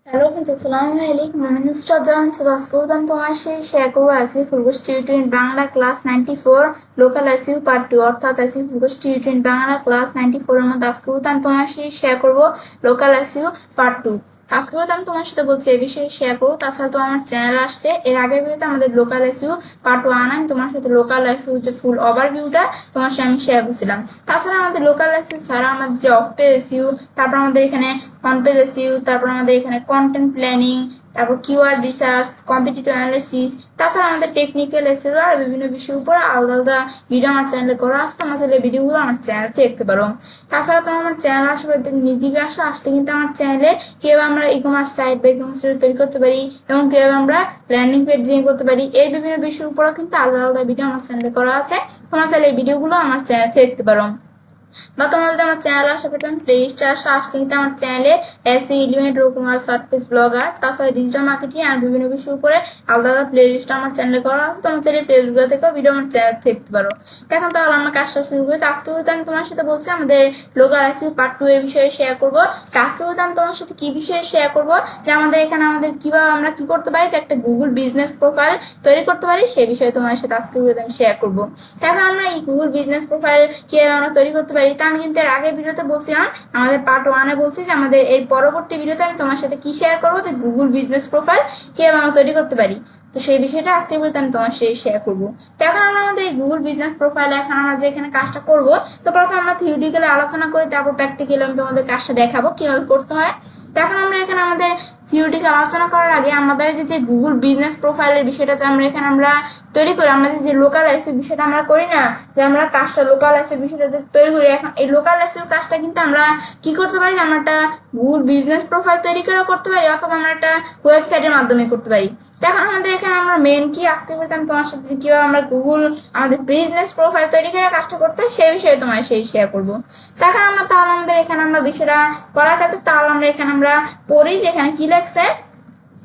Hello friends, আসসালামু আলাইকুম। আমি নুসরাত জাহান। আজকে আমি তোমার সাথে শেয়ার করবো আসিফ ফুলগোস tutorial Bangla class 94 local SEO part 2, অর্থাৎ আসিফ ফুলগোস টিউটোরিয়াল বাংলা ক্লাস 94 এর মধ্যে আজকে আমি তোমার সাথে শেয়ার করবো লোকাল এসইউ পার্ট 2। আজকে আমি তোমার সাথে বলছি এই বিষয়ে শেয়ার করবো। তাছাড়া তো আমার চ্যানেল আসছে এর আগের ভিডিওতে আমাদের লোকাল এসইউ পার্ট 1 আমি তোমার সাথে লোকাল এসইউ যে ফুল ওভারভিউটা তোমার সাথে আমি শেয়ার করছিলাম। তাছাড়া আমাদের লোকাল এসইউ ছাড়া আমাদের যে অফ পেজ এসইউ, তারপর আমাদের এখানে অন পেজ এসইউ, তারপর আমাদের এখানে কন্টেন্ট প্ল্যানিং, তারপর কিওয়ার্ড রিসার্চ, কম্পিটিটিভ অ্যানালিসিস, তাছাড়া আমাদের টেকনিক্যাল এসইউ আর বিভিন্ন বিষয়ের উপর আলাদা আলাদা ভিডিও আমার চ্যানেলে করা আছে। তোমরা চাইলে ভিডিওগুলো আমার চ্যানেল থেকে দেখতে পারো। তাছাড়া তোমার আমার চ্যানেল আসলে নিদিকে আসলে কিন্তু আমার চ্যানেলে কিভাবে আমরা ই কমার্স সাইট বা ই কমার্স তৈরি করতে পারি এবং কিভাবে আমরা ল্যান্ডিং পেজ ডিজাইন করতে পারি, এর বিভিন্ন বিষয়ের উপরও কিন্তু আলাদা আলাদা ভিডিও আমার চ্যানেলে করা আছে। তোমরা চাইলে এই ভিডিওগুলো আমার চ্যানেল থেকে দেখতে পারো। বা তোমরা যদি আমার চ্যানেল আসার প্লে লিস্টে আসলে কিন্তু আমার চ্যানেলে এসই এলিমেন্ট রকমার শর্ট পেজ ব্লগার, তাছাড়া ডিজিটাল মার্কেটিং আর বিভিন্ন বিষয়ের উপরে আলাদা আলাদা প্লে লিস্ট আমার চ্যানেলে করা আছে। তোমার চ্যানেল প্লে লিস্টগুলো থেকেও ভিডিও আমার চ্যানেল দেখতে পারো। এখন তাহলে আমরা কাজটা শুরু করি। আজকে আমি তোমার সাথে বলছি আমাদের লোকাল এসইউ পার্ট 2 এর বিষয়ে শেয়ার করবো। আজকে আমি তোমার সাথে কি বিষয়ে শেয়ার করবো, যে আমাদের এখানে আমাদের কিভাবে আমরা কি করতে পারি, যে একটা গুগল বিজনেস প্রোফাইল তৈরি করতে পারি সেই বিষয়ে তোমার সাথে আজকে আমি শেয়ার করবো। এখন আমরা এই গুগল বিজনেস প্রোফাইল কিভাবে আমরা তৈরি করতে পারি তা আমি কিন্তু এর আগের ভিডিওতে বলছিলাম, আমাদের পার্ট 1-এ বলছি যে আমাদের এর পরবর্তী ভিডিওতে আমি তোমার সাথে কি শেয়ার করবো, যে গুগল বিজনেস প্রোফাইল কিভাবে আমরা তৈরি করতে পারি। তো সেই বিষয়টা আজকে ভিডিওতে আমি তোমার সাথে শেয়ার করবো। তো এখন আমরা আমাদের এই গুগল বিজনেস প্রোফাইল এখন আমরা যে এখানে কাজটা করবো, তো প্রথমে আমরা থিওরিটিক্যালি আলোচনা করি, তারপর প্র্যাকটিক্যালি আমি তোমাদের কাজটা দেখাবো কিভাবে করতে হয়। তো এখন আমরা এখানে আমাদের থিওরিটিক্যাল আলোচনা করার আগে আমাদের যে গুগল বিজনেস প্রোফাইলের বিষয়টা যে আমরা এখানে আমরা তৈরি করি, আমরা যে লোকাল এসইউ বিষয়টা আমরা করি না, যে আমরা কাজটা লোকাল এসইউ বিষয়টা যে তৈরি করি, এখন এই লোকাল এসইউ কাজটা কিন্তু আমরা কি করতে পারি, যে আমরা একটা গুগল বিজনেস প্রোফাইল তৈরি করে করতে পারি, অথবা আমরা একটা ওয়েবসাইটের মাধ্যমে করতে পারি। এখন আমাদের এখানে আমরা মেন কি আজকে করতাম তোমার সাথে, যে কিভাবে আমরা গুগল আমাদের বিজনেস প্রোফাইল তৈরি করে কাজটা করতে হয় সেই বিষয়ে তোমার সেই শেয়ার করবো। এখন আমরা তাহলে আমাদের এখানে আমরা বিষয়টা করার ক্ষেত্রে তাহলে আমরা এখানে আমরা পড়ি যে এখানে কি লাগছে,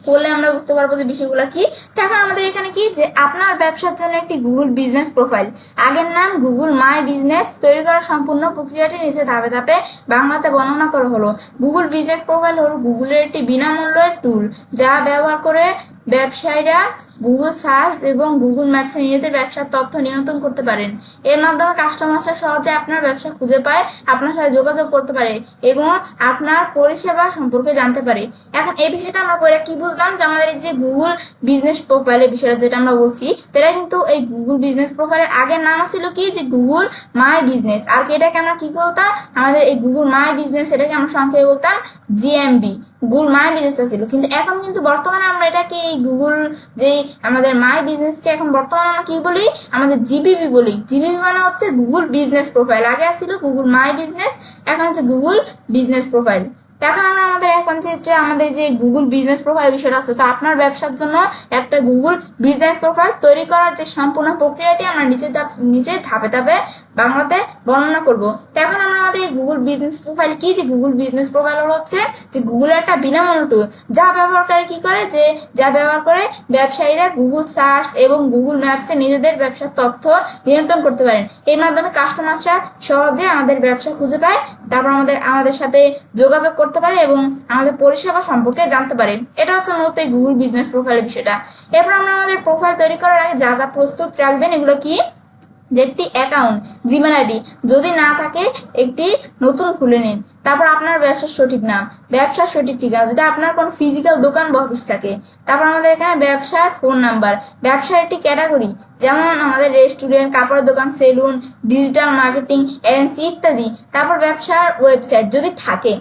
পড়লে আমরা বুঝতে পারবো যে বিষয়গুলো কি। এখন আমাদের এখানে কি, যে আপনার ব্যবসার জন্য একটি গুগল বিজনেস প্রোফাইল, আগের নাম গুগল মাই বিজনেস তৈরি করার সম্পূর্ণ প্রক্রিয়াটি নিচে ধাপে ধাপে বাংলাতে বর্ণনা করা হলো। গুগল বিজনেস প্রোফাইল হলো গুগলের একটি বিনামূল্যের টুল যা ব্যবহার করে ব্যবসায়ীরা গুগল সার্চ এবং গুগল ম্যাপসে নিজেদের ব্যবসার তথ্য নিয়ন্ত্রণ করতে পারেন। এর মাধ্যমে কাস্টমাররা সহজে আপনার ব্যবসা খুঁজে পায়, আপনার সাথে যোগাযোগ করতে পারে এবং আপনার পরিষেবা সম্পর্কে জানতে পারে। এখন এই বিষয়টা আমরা পরে কি বুঝলাম, যে আমাদের এই যে গুগল বিজনেস প্রোফাইলের বিষয়টা যেটা আমরা বলছি, সেটা কিন্তু এই গুগল বিজনেস প্রোফাইলের আগের নাম ছিল কি, যে গুগল মাই বিজনেস। আর এটাকে আমরা কি বলতাম, আমাদের এই গুগল মাই বিজনেস এটাকে আমরা সংক্ষেপে বলতাম জিএমবি, গুগল মাই বিজনেস ছিল। কিন্তু এখন কিন্তু বর্তমানে আমরা এটাকে এই গুগল যে আমাদের মাই বিজনেসকে এখন বর্তমানে আমরা কি বলি, আমাদের জিবিপি বলি। জিবিপি মানে হচ্ছে গুগল বিজনেস প্রোফাইল, আগে ছিল গুগল মাই বিজনেস, এখন হচ্ছে গুগল বিজনেস প্রোফাইল। এখন আমরা আমাদের এখন যে আমাদের যে গুগল বিজনেস প্রোফাইল বিষয়টা আছে, তো আপনার ব্যবসার জন্য একটা গুগল বিজনেস প্রোফাইল তৈরি করার যে সম্পূর্ণ প্রক্রিয়াটি আমরা নিচে ধাপে ধাপে বাংলাতে বর্ণনা করব। এখন আমরা আমাদের গুগল বিজনেস প্রোফাইল কি, যে গুগল বিজনেস প্রোফাইল হচ্ছে যে গুগলের একটা বিনামূল্য টুল যা ব্যবহারকারী কি করে, যে যা ব্যবহার করে ব্যবসায়ীরা গুগল সার্চ এবং গুগল ম্যাপসে নিজেদের ব্যবসার তথ্য নিয়ন্ত্রণ করতে পারেন। এর মাধ্যমে কাস্টমাররা সহজে আমাদের ব্যবসা খুঁজে পায়, তারপর আমাদের সাথে যোগাযোগ করতে পারে এবং আমাদের পরিষেবা সম্পর্কে জানতে পারে। এটা হচ্ছে মূলত এই গুগল বিজনেস প্রোফাইলের বিষয়টা। এরপর আমরা আমাদের প্রোফাইল তৈরি করার আগে যা যা প্রস্তুত রাখবেন এগুলো কি, যে একটি অ্যাকাউন্ট, জিমেল আইডি, যদি না থাকে একটি নতুন খুলে নিন। তারপর আপনার ব্যবসার সঠিক নাম, ব্যবসার সঠিক ঠিকানা, যদি আপনার কোনো ফিজিক্যাল দোকান বা অফিস থাকে। তারপর আমাদের এখানে ব্যবসার ফোন নাম্বার, ব্যবসার একটি ক্যাটাগরি, যেমন আমাদের রেস্টুরেন্ট, কাপড়ের দোকান, সেলুন, ডিজিটাল মার্কেটিং এজেন্সি ইত্যাদি। তারপর ব্যবসার ওয়েবসাইট যদি থাকে।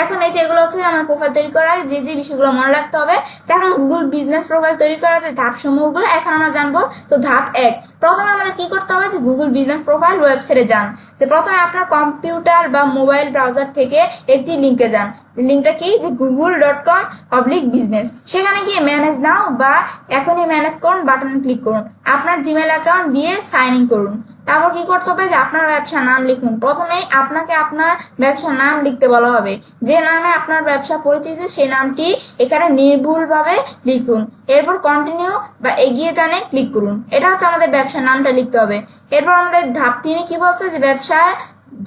এখন এই যে এগুলো হচ্ছে আমার প্রোফাইল তৈরি করার যে যে বিষয়গুলো মনে রাখতে হবে। এখন গুগল বিজনেস প্রোফাইল তৈরি করার যে ধাপ সমূহগুলো এখন আমরা জানবো। তো ধাপ 1, প্রথমে আমাদের কি করতে হবে, যে গুগল বিজনেস প্রোফাইল ওয়েবসাইটে যান। তো প্রথমে আপনার কম্পিউটার বা মোবাইল ব্রাউজার থেকে একটি লিঙ্কে যান। লিঙ্কটা কি, যে google.com/business। সেখানে গিয়ে ম্যানেজ নাও বা এখনই ম্যানেজ করুন বাটনে ক্লিক করুন। আপনার জিমেল অ্যাকাউন্ট দিয়ে সাইন ইন করুন। তারপর কি করতে হবে, যে আপনার ব্যবসার নাম লিখুন। প্রথমেই আপনাকে আপনার ব্যবসার নাম লিখতে বলা হবে, যে নামে আপনার ব্যবসা পরিচিত সেই নামটি এখানে নির্ভুলভাবে লিখুন। এরপর কন্টিনিউ বা এগিয়ে জানে ক্লিক করুন। এটা হচ্ছে আমাদের ব্যবসার নামটা লিখতে হবে। এরপর আমাদের ধাপ 3 কি বলছে, যে ব্যবসার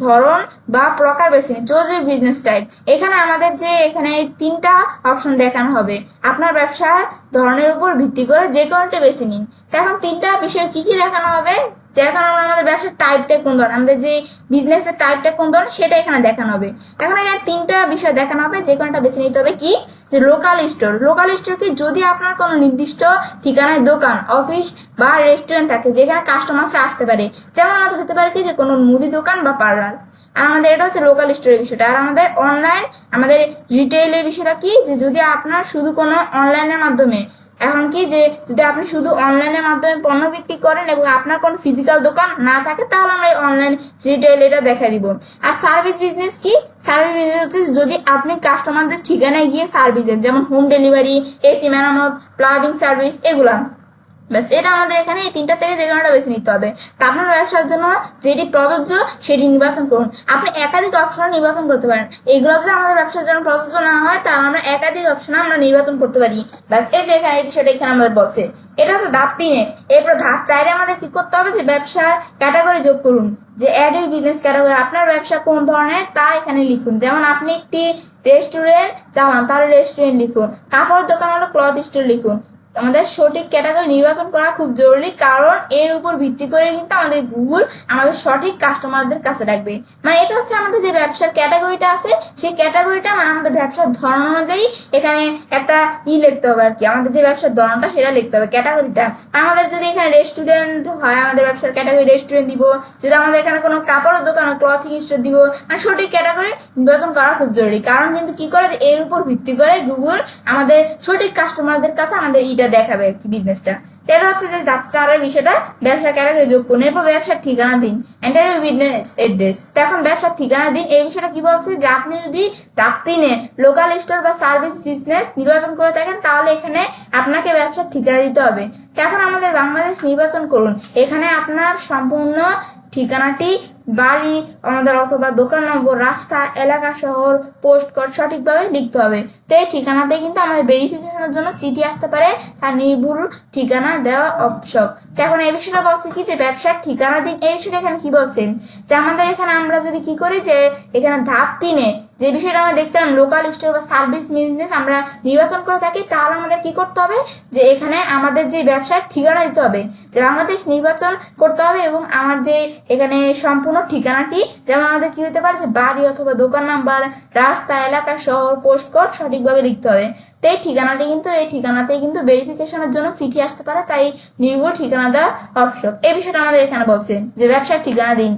ধরন বা প্রকার বেছে নিন। Choose your business type. এখানে আমাদের যে এখানে 3টা অপশন দেখানো হবে, আপনার ব্যবসার ধরনের উপর ভিত্তি করে যে কোনোটা বেছে নিন। তো এখন 3টা বিষয় কি কি দেখানো হবে, যে এখন আমাদের ব্যবসার টাইপটা কোন ধরনের, আমাদের যে বিজনেসের টাইপটা কোন ধরনের সেটা এখানে দেখানো হবে। এখন এখানে 3টা বিষয় দেখানো হবে, যে কোনোটা বেছে নিতে হবে। কি, যে লোকাল স্টোর। লোকাল স্টোর কি, যদি আপনার কোনো নির্দিষ্ট ঠিকানায় দোকান, অফিস বা রেস্টুরেন্ট থাকে যেখানে কাস্টমাররা আসতে পারে, যেমন আমাদের হতে পারে কি যে কোনো মুদি দোকান বা পার্লার। আর আমাদের এটা হচ্ছে লোকাল স্টোরের বিষয়টা। আর আমাদের অনলাইন, আমাদের রিটেইলের বিষয়টা কি, যে যদি আপনার শুধু কোনো অনলাইনের মাধ্যমে, এখন কি যে যদি আপনি শুধু অনলাইনের মাধ্যমে পণ্য বিক্রি করেন এবং আপনার কোনো ফিজিক্যাল দোকান না থাকে, তাহলে আমরা এই অনলাইন রিটেইল এটা দেখা দিব। আর সার্ভিস বিজনেস কি, সার্ভিস বিজনেস হচ্ছে যদি আপনি কাস্টমারদের ঠিকানায় গিয়ে সার্ভিস দেন, যেমন হোম ডেলিভারি, এসি মেরামত, প্লাবিং সার্ভিস, এগুলা। ব্যাস, এটা আমাদের এখানে এই 3টা থেকে যে কোনোটা বেছে নিতে হবে। তা আপনার ব্যবসার জন্য যেটি প্রযোজ্য সেটি নির্বাচন করুন। আপনি একাধিক অপশন নির্বাচন করতে পারেন। এইগুলো যদি আমাদের ব্যবসার জন্য প্রযোজ্য না হয়, তাহলে আমরা একাধিক অপশন আমরা নির্বাচন করতে পারি। ব্যাস, এই যে এখানে সেটা এখানে আমাদের বলছে। এটা হচ্ছে ধাপ 3। এরপর ধাপ 4 আমাদের কি করতে হবে, যে ব্যবসার ক্যাটাগরি যোগ করুন। যে অ্যাড ইউর বিজনেস ক্যাটাগরি, আপনার ব্যবসা কোন ধরনের তা এখানে লিখুন। যেমন আপনি একটি রেস্টুরেন্ট চালান, তাহলে রেস্টুরেন্ট লিখুন। কাপড়ের দোকান হলো ক্লথ স্টোর লিখুন। আমাদের সঠিক ক্যাটাগরি নির্বাচন করা খুব জরুরি, কারণ এর উপর ভিত্তি করে কিন্তু আমাদের গুগল আমাদের সঠিক কাস্টমারদের কাছে রাখবে। মানে এটা হচ্ছে আমাদের যে ব্যবসার ক্যাটাগরিটা আছে, সেই ক্যাটাগরিটা মানে আমাদের ব্যবসার ধরন অনুযায়ী এখানে একটা লিখতে হবে আর কি। আমাদের যে ব্যবসার ধরনটা সেটা লিখতে হবে, ক্যাটাগরিটা। আমাদের যদি এখানে রেস্টুরেন্ট হয়, আমাদের ব্যবসার ক্যাটাগরি রেস্টুরেন্ট দিব। যদি আমাদের এখানে কোনো কাপড়ের দোকান, ক্লথিং স্টোর দিব। মানে সঠিক ক্যাটাগরি নির্বাচন করা খুব জরুরি, কারণ কিন্তু কি করে, যে এর উপর ভিত্তি করে গুগল আমাদের সঠিক কাস্টমারদের কাছে আমাদের দেখাবে আর কি, বিজনেসটা। এটা হচ্ছে যে ধাপ 4 বিষয়টা, ব্যবসা ক্যাটাগরি যোগ করুন। এরপর ব্যবসার ঠিকানা দিন, এন্টার ইউর বিজনেস অ্যাড্রেস। এখন ব্যবসার ঠিকানা দিন, এই বিষয়টা কি বলছে, যে আপনি যদি ধাপ 3 লোকাল স্টোর বা সার্ভিস বিজনেস নির্বাচন করে থাকেন, তাহলে এখানে আপনাকে ব্যবসার ঠিকানা দিতে হবে। এখন আমাদের বাংলাদেশ নির্বাচন করুন। এখানে আপনার সম্পূর্ণ ঠিকানাটি, বাড়ি আমাদের অথবা দোকান নম্বর, রাস্তা, এলাকা, শহর, পোস্ট কোড সঠিকভাবে লিখতে হবে। তো এই ঠিকানাতে কিন্তু আমাদের ভেরিফিকেশনের জন্য চিঠি আসতে পারে, তার নির্ভুল ঠিকানা দেওয়া আবশ্যক। তো এখন এই বিষয়টা বলছে কি, যে ব্যবসার ঠিকানা দিন। এই বিষয়টা এখানে কি বলছেন, যে আমাদের এখানে আমরা যদি কি করি, যে এখানে ধাপ 3 যে বিষয়টা আমরা দেখছিলাম লোকাল স্টোর বা সার্ভিস বিজনেস আমরা নির্বাচন করে থাকি, তাহলে আমাদের কি করতে হবে, যে এখানে আমাদের যে ব্যবসার ঠিকানা দিতে হবে, যে বাংলাদেশ নির্বাচন করতে হবে। এবং আমার যে এখানে সম্পূর্ণ ঠিকানাটি, যেমন আমাদের কি হতে পারে, যে বাড়ি অথবা দোকান নাম্বার, রাস্তা, এলাকা, শহর, পোস্ট কোড সঠিকভাবে লিখতে হবে। তো এই ঠিকানাটি কিন্তু, এই ঠিকানাতেই কিন্তু ভেরিফিকেশনের জন্য চিঠি আসতে পারে, তাই নির্ভুল ঠিকানা দেওয়া আবশ্যক। এই বিষয়টা আমাদের এখানে বলছে, যে ব্যবসার ঠিকানা দিন।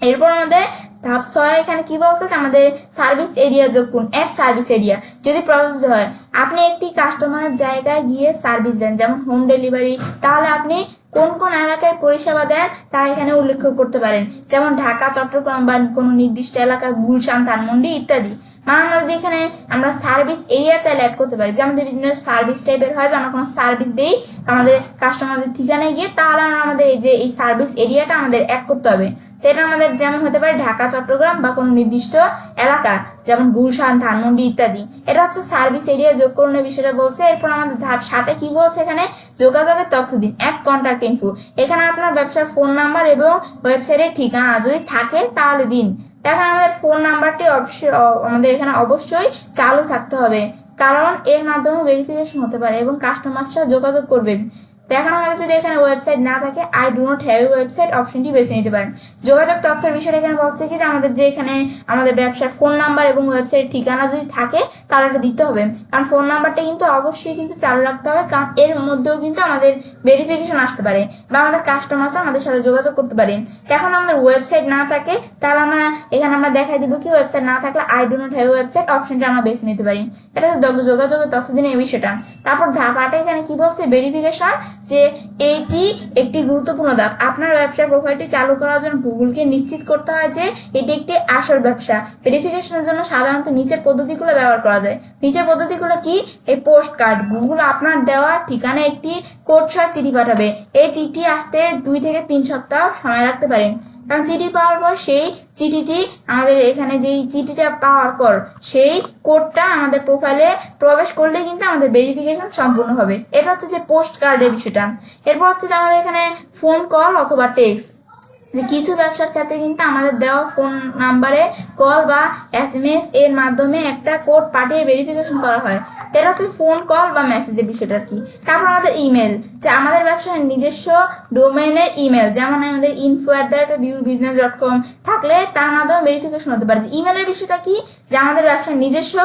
এরপর আমাদের ধাপ 6 এখানে কি বলছে, আমাদের সার্ভিস এরিয়া যোগ করুন। এক সার্ভিস এরিয়া যদি প্রযোজ্য হয়, আপনি একটি কাস্টমারের জায়গায় গিয়ে সার্ভিস দেন, যেমন হোম ডেলিভারি, তাহলে আপনি কোন কোন এলাকায় পরিষেবা দেন তা এখানে উল্লেখ করতে পারেন, যেমন ঢাকা, চট্টগ্রাম বা কোনো নির্দিষ্ট এলাকা, গুলশান, ধানমন্ডি ইত্যাদি। মানে আমরা যদি এখানে আমরা সার্ভিস এরিয়া চাইলে অ্যাড করতে পারি, যে আমাদের বিজনেস সার্ভিস টাইপের হয়, যে আমরা কোনো সার্ভিস দিই আমাদের কাস্টমারদের ঠিকানায় গিয়ে, তাহলে আমাদের এই যে এই সার্ভিস এরিয়াটা আমাদের অ্যাড করতে হবে। তো এটা আমাদের যেমন হতে পারে ঢাকা, চট্টগ্রাম বা কোনো নির্দিষ্ট এলাকা, যেমন গুলশান, ধানমন্ডি ইত্যাদি। এটা হচ্ছে সার্ভিস এরিয়া যোগ করুন বিষয়টা বলছে। এরপর আমাদের ধাপ 7 কি বলছে, এখানে যোগাযোগের তথ্য দিন। Add contact info. এখানে আপনার ব্যবসার ফোন নাম্বার এবং ওয়েবসাইটের ঠিকানা যদি থাকে তাহলে দিন। এখন আমাদের ফোন নাম্বারটি আমাদের এখানে অবশ্যই চালু থাকতে হবে, কারণ এর মাধ্যমে ভেরিফিকেশন হতে পারে এবং কাস্টমাররা যোগাযোগ করবে। এখন আমাদের যদি এখানে ওয়েবসাইট না থাকে, I do not have a website অপশনটি বেছে নিতে পারেন। যোগাযোগ তথ্যের বিষয়টা এখানে বলছে কি, যে আমাদের যে এখানে আমাদের ব্যবসার ফোন নাম্বার এবং ওয়েবসাইট ঠিকানা যদি থাকে, তাহলে এটা দিতে হবে। কারণ ফোন নাম্বারটা কিন্তু অবশ্যই কিন্তু চালু রাখতে হবে, কারণ এর মধ্যেও কিন্তু আমাদের ভেরিফিকেশন আসতে পারে বা আমাদের কাস্টমাররা আমাদের সাথে যোগাযোগ করতে পারে। এখন আমাদের ওয়েবসাইট না থাকে, তাহলে আমরা এখানে আমরা দেখাই দিব কি, ওয়েবসাইট না থাকলে I do not have a website অপশনটা আমরা বেছে নিতে পারি। এটা যোগাযোগের তথ্য দিন এই বিষয়টা। তারপর ধাপ 8 এখানে কি বলছে, ভেরিফিকেশন, যে এটি একটি গুরুত্বপূর্ণ ধাপ। আপনার ব্যবসার প্রোফাইলটি চালু করার জন্য গুগলকে নিশ্চিত করতে হয় যে এটি একটি আসল ব্যবসা। ভেরিফিকেশনের জন্য সাধারণত নিচের পদ্ধতিগুলো ব্যবহার করা যায়। নিচের পদ্ধতিগুলো কি, এই পোস্ট কার্ড, গুগল আপনার দেওয়া ঠিকানায় একটি কোড সহ চিঠি পাঠাবে। এই চিঠি আসতে 2 থেকে 3 সপ্তাহ সময় লাগতে পারে। কারণ চিঠি পাওয়ার পর সেই চিঠিটি আমাদের এখানে যেই চিঠিটা পাওয়ার পর সেই কোডটা আমাদের প্রোফাইলে প্রবেশ করলে কিন্তু আমাদের ভেরিফিকেশন সম্পূর্ণ হবে। এটা হচ্ছে যে পোস্ট কার্ডের বিষয়টা। এরপর হচ্ছে যে আমাদের এখানে ফোন কল অথবা টেক্সট। যে কিছু ব্যবসার ক্ষেত্রে কিন্তু আমাদের দেওয়া ফোন নাম্বারে কল বা SMS এর মাধ্যমে একটা কোড পাঠিয়ে ভেরিফিকেশন করা হয়। এটা হচ্ছে ফোন কল বা মেসেজের বিষয়টা কি। তারপর আমাদের ইমেল, যে আমাদের ব্যবসার নিজস্ব ডোমেইনের ইমেল, যেমন আমাদের info@viewbusiness.com থাকলে তার মাধ্যমে ভেরিফিকেশন হতে পারে। যে ইমেলের বিষয়টা কি, যে আমাদের ব্যবসার নিজস্ব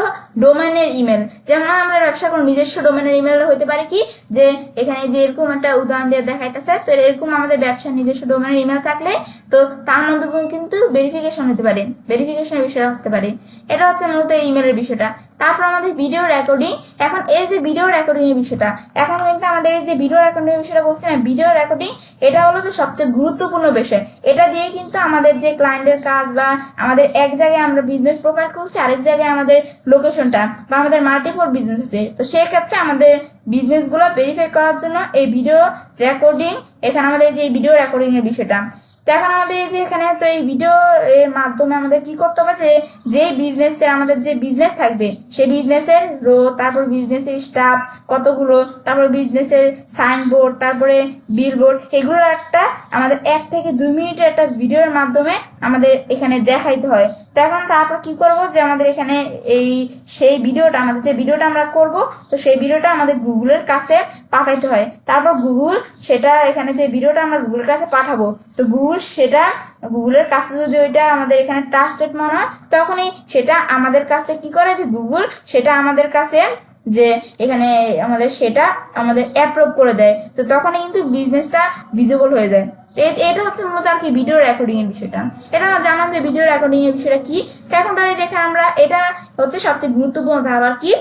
ডোমেইনের ইমেল, যেমন আমাদের ব্যবসার কোনো নিজস্ব ডোমেইনের ইমেল হতে পারে কি, যে এখানে যে এরকম একটা উদাহরণ দিয়ে দেখাইতেছে, তো এরকম আমাদের ব্যবসার নিজস্ব ডোমেইনের ইমেল থাকলে তো তার মাধ্যমে কিন্তু ভেরিফিকেশন হতে পারে, ভেরিফিকেশনের বিষয় আসতে পারে। এটা হচ্ছে মূলত ইমেলের বিষয়টা। তারপর আমাদের ভিডিও রেকর্ডিং। এখন এই যে ভিডিও রেকর্ডিং এর বিষয়টা, এখন কিন্তু আমাদের এই যে ভিডিও রেকর্ডিং এর বিষয়টা বলছি না, ভিডিও রেকর্ডিং এটা হলো যে সবচেয়ে গুরুত্বপূর্ণ বিষয়। এটা দিয়ে কিন্তু আমাদের যে ক্লায়েন্টের কাজ বা আমাদের এক জায়গায় আমরা বিজনেস প্রোফাইল করছি, আরেক জায়গায় আমাদের লোকেশনটা বা আমাদের মাল্টিপল বিজনেস আছে, তো সেই ক্ষেত্রে আমাদের বিজনেসগুলো ভেরিফাই করার জন্য এই ভিডিও রেকর্ডিং, এখানে আমাদের যে ভিডিও রেকর্ডিং এর বিষয়টা। তো এখন আমাদের এই যে এখানে তো এই ভিডিও এর মাধ্যমে আমাদের কি করতে হবে, যে বিজনেসের আমাদের যে বিজনেস থাকবে সেই বিজনেসের রো, তারপর বিজনেসের স্টাফ কতগুলো, তারপর বিজনেসের সাইনবোর্ড, তারপরে বিলবোর্ড, এগুলোর একটা আমাদের 1 থেকে 2 মিনিটের একটা ভিডিওর মাধ্যমে আমাদের এখানে দেখাইতে হয়। তো এখন তারপর কি করব, যে আমাদের এখানে সেই ভিডিওটা, আমাদের যে ভিডিওটা আমরা করব, তো সেই ভিডিওটা আমাদের গুগলের কাছে পাঠাইতে হয়। তারপর গুগল সেটা, এখানে যে ভিডিওটা আমরা গুগলের কাছে পাঠাবো, তো গুগল সেটা, গুগলের কাছে যদি ওইটা আমাদের এখানে ট্রাস্টেড মনে হয়, তখনই সেটা আমাদের কাছে কি করে, যে গুগল সেটা আমাদের কাছে যে এখানে আমাদের সেটা আমাদের অ্যাপ্রুভ করে দেয়, তো তখনই কিন্তু বিজনেসটা ভিজিবল হয়ে যায়। এটা হচ্ছে মূলত আর কি ভিডিও রেকর্ডিং এর বিষয়টা। এটা আমরা জানলাম যে ভিডিও রেকর্ডিং এর বিষয়টা কি। এখন ধরে যেখানে আমরা, এটা হচ্ছে সবচেয়ে গুরুত্বপূর্ণ ধাপ আর কি।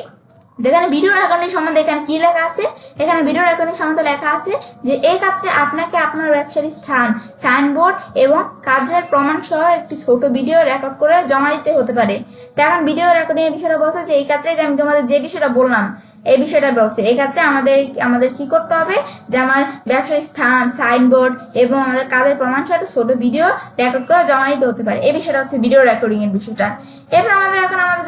যেখানে ভিডিও রেকর্ডিং সম্বন্ধে এখানে কি লেখা আছে, এখানে ভিডিও রেকর্ডিং সম্বন্ধে লেখা আছে যে এই ক্ষেত্রে আপনাকে আপনার ব্যবসার স্থান, সাইনবোর্ড এবং কাজের প্রমাণ সহ একটি ছোট ভিডিও রেকর্ড করে জমা দিতে হতে পারে। তো এখন ভিডিও রেকর্ডিং এর বিষয়টা বলছে যে এই ক্ষেত্রে যে আমি তোমাদের যে বিষয়টা বললাম এই বিষয়টা বলছে, এই ক্ষেত্রে আমাদের কি করতে হবে, যে আমার ব্যবসার স্থান, সাইনবোর্ড এবং আমাদের কাজের প্রমাণ সহ একটা ছোট ভিডিও রেকর্ড করে জমা দিতে হতে পারে। এই বিষয়টা হচ্ছে ভিডিও রেকর্ডিং এর বিষয়টা। এরপর আমাদের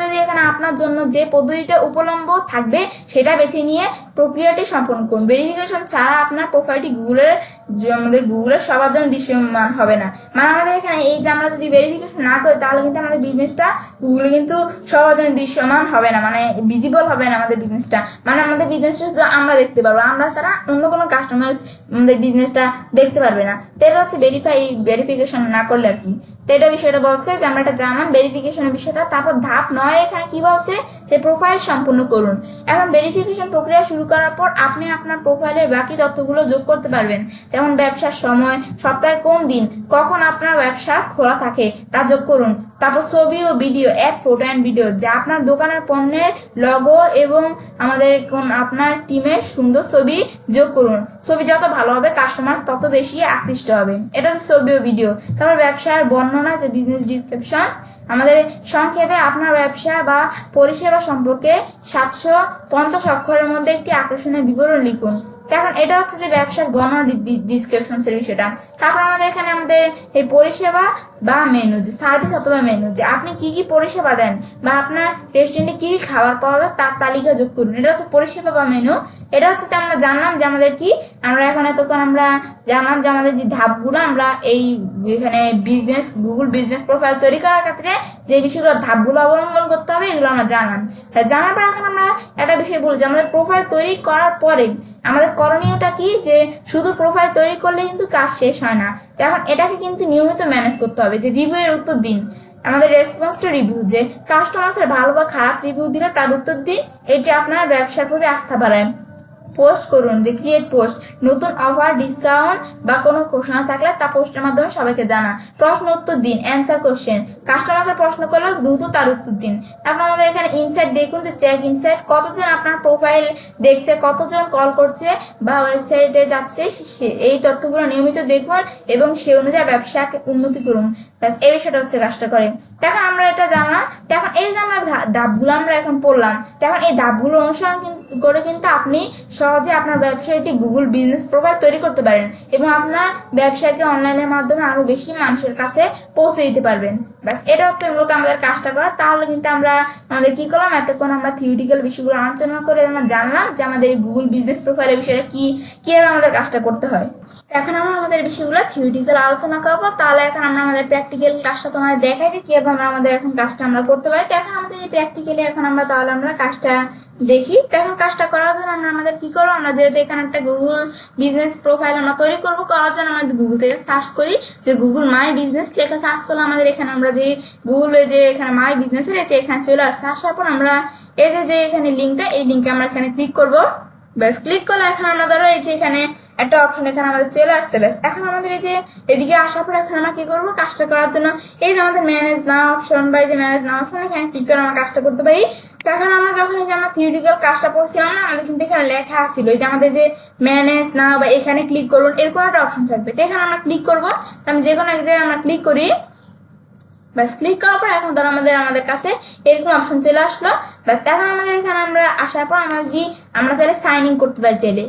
যদি এখানে আপনার জন্য যে পদ্ধতিটা উপলম্ব থাকবে সেটা বেছে নিয়ে প্রক্রিয়াটি সম্পন্ন করুন। ভেরিফিকেশন ছাড়া আপনার প্রোফাইলটি গুগলের সবার জন্য দৃশ্যমান হবে না। মানে আমাদের এখানে এই যে আমরা যদি ভেরিফিকেশন না করি, তাহলে কিন্তু আমাদের বিজনেসটা গুগলে কিন্তু সবার জন্য দৃশ্যমান হবে না, মানে ভিজিবল হবে না আমাদের বিজনেসটা। মানে আমাদের বিজনেসটা শুধু আমরা দেখতে পারবো, আমরা ছাড়া অন্য কোনো কাস্টমার আমাদের বিজনেসটা দেখতে পারবে না। তো এটা হচ্ছে ভেরিফিকেশন না করলে আর কি। তো এটা বিষয়টা বলছে যে আমরা এটা জানলাম ভেরিফিকেশনের বিষয়টা। তারপর ধাপ 9 এখানে কি বলছে, যে প্রোফাইল সম্পূর্ণ করুন। এখন ভেরিফিকেশন প্রক্রিয়া শুরু করার পর আপনি আপনার প্রোফাইলের বাকি তথ্যগুলো যোগ করতে পারবেন, যেমন ব্যবসার সময়, সপ্তাহের কোন দিন, কখন আপনার ব্যবসা খোলা থাকে তা যোগ করুন। তারপর ছবি ও video, add photo and video, যা আপনার দোকানের পণ্যের লগো এবং আপনার টিমের সুন্দর ছবি যোগ করুন। ছবি যত ভালো হবে কাস্টমার তত বেশি আকৃষ্ট হবে। এটা হচ্ছে ছবি ও ভিডিও। তারপর ব্যবসার বর্ণনা, যে বিজনেস ডিসক্রিপশন, আমাদের সংক্ষেপে আপনার ব্যবসা বা পরিষেবা সম্পর্কে 750 অক্ষরের মধ্যে একটি আকর্ষণীয় বিবরণ লিখুন। এখন এটা হচ্ছে যে ব্যবসার বর্ণনা ডিসক্রিপশন এর বিষয়টা। তারপর এখানে আমাদের এই পরিষেবা বা মেনু, যে সার্ভিস অথবা মেনু, যে আপনি কি কি পরিষেবা দেন বা আপনার রেস্টুরেন্টে কি কি খাবার পাওয়া যায় তার তালিকা যোগ করুন। এটা হচ্ছে পরিষেবা বা মেনু। এটা হচ্ছে যে আমরা জানলাম যে আমাদের কি, আমরা এখন এতক্ষণ আমরা জানলাম যে আমাদের যে ধাপগুলো আমরা এই এখানে গুগল বিজনেস প্রোফাইল তৈরি করার ক্ষেত্রে যে বিষয়গুলো ধাপগুলো অবলম্বন করতে হবে, এগুলো আমরা জানলাম। জানার পর এখন আমরা একটা বিষয় বলি যে আমাদের প্রোফাইল তৈরি করার পরে আমাদের করণীয়টা কি, যে শুধু প্রোফাইল তৈরি করলে কিন্তু কাজ শেষ হয় না। তো এখন এটাকে কিন্তু নিয়মিত ম্যানেজ করতে হবে। যে রিভিউ এর উত্তর দিন, আমাদের রেসপন্স টু রিভিউ, যে কাস্টমার্সের ভালো বা খারাপ রিভিউ দিলে তার উত্তর দিন, এটি আপনার ব্যবসার প্রতি আস্থা বাড়ায়। পোস্ট করুন, যে ক্রিয়েট পোস্ট, নতুন অফার, ডিসকাউন্ট বা কোনো ঘোষণা থাকলে তা পোস্টের মাধ্যমে সবাইকে জানান। প্রশ্ন উত্তর দিন, অ্যান্সার কোশ্চেন, কাস্টমার প্রশ্ন করলে দ্রুত তার উত্তর দিন। তারপর আমাদের এখানে ইনসাইট দেখুন, যে চেক ইনসাইট, কতজন আপনার প্রোফাইল দেখছে, কতজন কল করছে বা ওয়েবসাইটে যাচ্ছে, এই তথ্যগুলো নিয়মিত দেখুন এবং সে অনুযায়ী ব্যবসাকে উন্নতি করুন। এই বিষয়টা হচ্ছে কাজটা করে। এখন আমরা এটা জানলাম। এখন এই যে আমরা ধাপগুলো আমরা এখন পড়লাম, এখন এই ধাপগুলো অনুসরণ করে কিন্তু আপনি সহজে আপনার ব্যবসায়টি গুগল বিজনেস প্রোফাইল তৈরি করতে পারেন এবং আপনার ব্যবসাকে অনলাইনের মাধ্যমে আরো বেশি মানুষের কাছে পৌঁছে দিতে পারবেন। ব্যাস এটা হচ্ছে মূলত আমাদের কাজটা করা। তাহলে কিন্তু আমরা আমাদের কি করলাম, এতক্ষণ আমরা থিওরিটিক্যাল বিষয়গুলো আলোচনা করে আমরা জানলাম যে আমাদের এই গুগল বিজনেস প্রোফাইলের বিষয়টা কি, কিভাবে আমাদের কাজটা করতে হয়। এখন আমরা আমাদের বিষয়গুলো থিওরিটিক্যাল আলোচনা করবো। তাহলে এখন আমরা আমাদের প্র্যাকটিক্যাল কাজটা তোমাদের দেখাই যে কিভাবে আমরা আমাদের এখন কাজটা আমরা করতে পারি। তো এখন আমাদের এই প্র্যাকটিক্যালি এখন আমরা তাহলে আমরা কাজটা দেখি। তো এখন কাজটা করার জন্য আমরা আমাদের কি করবো, আমরা যেহেতু এখানে একটা গুগল বিজনেস প্রোফাইল আমরা তৈরি করবো, করার জন্য আমাদের গুগল থেকে সার্চ করি যে গুগল মাই বিজনেস লেখা সার্চ করলে আমাদের এখানে আমরা যে গুগলে যে এখানে মাই বিজনেস রয়েছে এখানে চলে আসছে। আসার পর আমরা এই যে এখানে লিঙ্কটা, এই লিঙ্কে আমরা এখানে ক্লিক করবো। ব্যাস ক্লিক করলে এখন আমরা ধরো এই যে এখানে একটা অপশন এখানে আমাদের চলে আসছে। ব্যাস এখন আমাদের এই যে এদিকে আসার পর এখন আমরা কি করবো, কাজটা করার জন্য এই যে আমাদের ম্যানেজ নাও অপশন বা এই যে ম্যানেজ নাও অপশন এখানে ক্লিক করে আমরা কাজটা করতে পারি। তো এখন আমরা যখন এই যে আমরা থিওরিটিক্যাল কাজটা পড়ছিলাম না, আমাদের কিন্তু এখানে লেখা ছিল এই যে আমাদের যে ম্যানেজ নাও বা এখানে ক্লিক করুন এরকম একটা অপশন থাকবে। তো এখানে আমরা ক্লিক করবো। তো আমি যে কোনো এক জায়গায় আমরা ক্লিক করি। ব্যাস ক্লিক করার পর এখন ধর আমাদের কাছে এরকম অপশন চলে আসলো। ব্যাস এখন আমাদের এখানে আমরা আসার পর আমরা চাইলে সাইন ইন করতে পারি। চাইলে